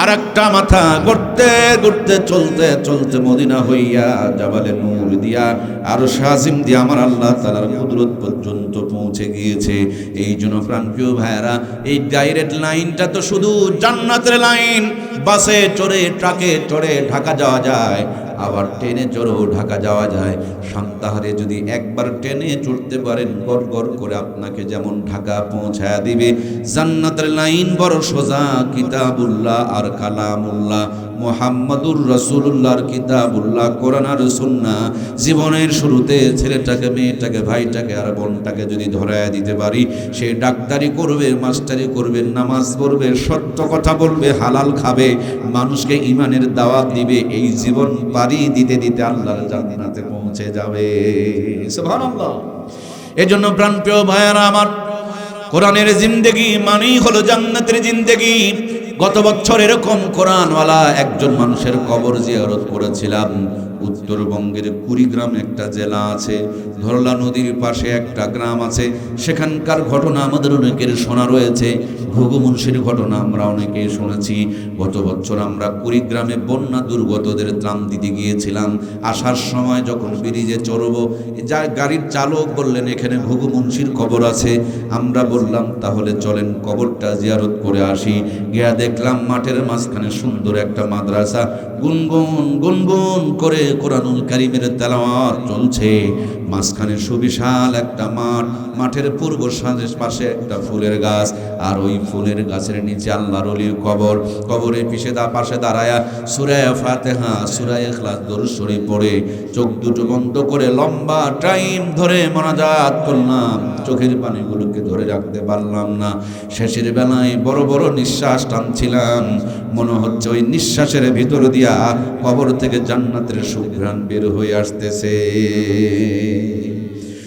আর একটা মাথা গড়তে গড়তে চলতে চলতে মদিনা হইয়া জাবালে নূর দিয়া আর শাজিম দিয়া আমার আল্লাহ তাআলার কুদরত পর্যন্ত পৌঁছে গিয়েছে। এই জন্য প্রাণপ্রিয় ভাইয়েরা, এই ডাইরেক্ট লাইনটা তো শুধু জান্নাতের লাইন। বাসে চড়ে, ট্রাকে চড়ে ঢাকা যাওয়া যায়, আবার ট্রেনে চড়েও ঢাকা যাওয়া যায়। সান্তাহারে যদি একবার ট্রেনে চড়তে পারেন, গড় গড় করে আপনাকে যেমন ঢাকা পৌঁছায়া দিবে। জান্নাতের লাইন বড় সোজা, কিতাবুল্লাহ আর কালামুল্লাহ, মুহাম্মাদুর রাসূলুল্লাহর কিতাবুল্লাহ, কোরআন আর সুন্নাহ। জীবনের শুরুতে ছেলেটাকে, মেয়েটাকে, ভাইটাকে আর বোনটাকে যদি ধরায়া দিতে পারি, সে ডাক্তারি করবে, মাস্টারি করবে, নামাজ পড়বে, সত্য কথা বলবে, হালাল খাবে, মানুষকে ঈমানের দাওয়াত দিবে, এই জীবন পারি দিতে দিতে আল্লাহর জান্নাতে পৌঁছে যাবে। সুবহানাল্লাহ। এজন্য প্রাণপ্রিয় ভাইয়েরা আমার, কোরআনের জিন্দেগি মানেই হলো জান্নাতের জিন্দেগি। গত বছর এরকম কোরআনওয়ালা একজন মানুষের কবর জিয়ারত করেছিলাম। উত্তরবঙ্গের কুড়িগ্রাম একটা জেলা আছে, ধরলা নদীর পাশে একটা গ্রাম আছে। সেখানকার ঘটনা আমাদের অনেকের শোনা রয়েছে, ঘুঘু মুন্সির ঘটনা আমরা অনেকেই শুনেছি। গত বছর আমরা কুড়িগ্রামে বন্যা দুর্গতদের ত্রাণ দিতে গিয়েছিলাম। আসার সময় যখন ব্রিজে চড়ব, যা গাড়ির চালক বললেন এখানে ঘুঘু মুন্সির কবর আছে। আমরা বললাম তাহলে চলেন কবরটা জিয়ারত করে আসি। গিয়া দেখলাম মাঠের মাঝখানে সুন্দর একটা মাদ্রাসা, গুনগুন গুনগুন করে কোরআনুল কারীমের তেলাওয়াত চলছে। মাঝখানে সুবিশাল একটা মাঠ, মাঠের পূর্ব পাশে একটা ফুলের গাছ, আর ওই ফুলের গাছের নিচে আল্লাহর ওলির কবর। কবরের পাশে দাঁড়ায়া সূরা ফাতিহা, সূরা ইখলাস, দরুদ শরীফ পড়ে চোখ দুটো বন্ধ করে লম্বা টাইম ধরে মোনাজাত করলাম। চোখের পানিগুলোকে ধরে রাখতে পারলাম না। শেষের বেলায় বড় বড় নিঃশ্বাস টানছিলাম। মনে হচ্ছে ওই নিঃশ্বাসের ভিতর দিয়া কবর থেকে জান্নাতের সুঘ্রাণ বের হয়ে আসতেছে।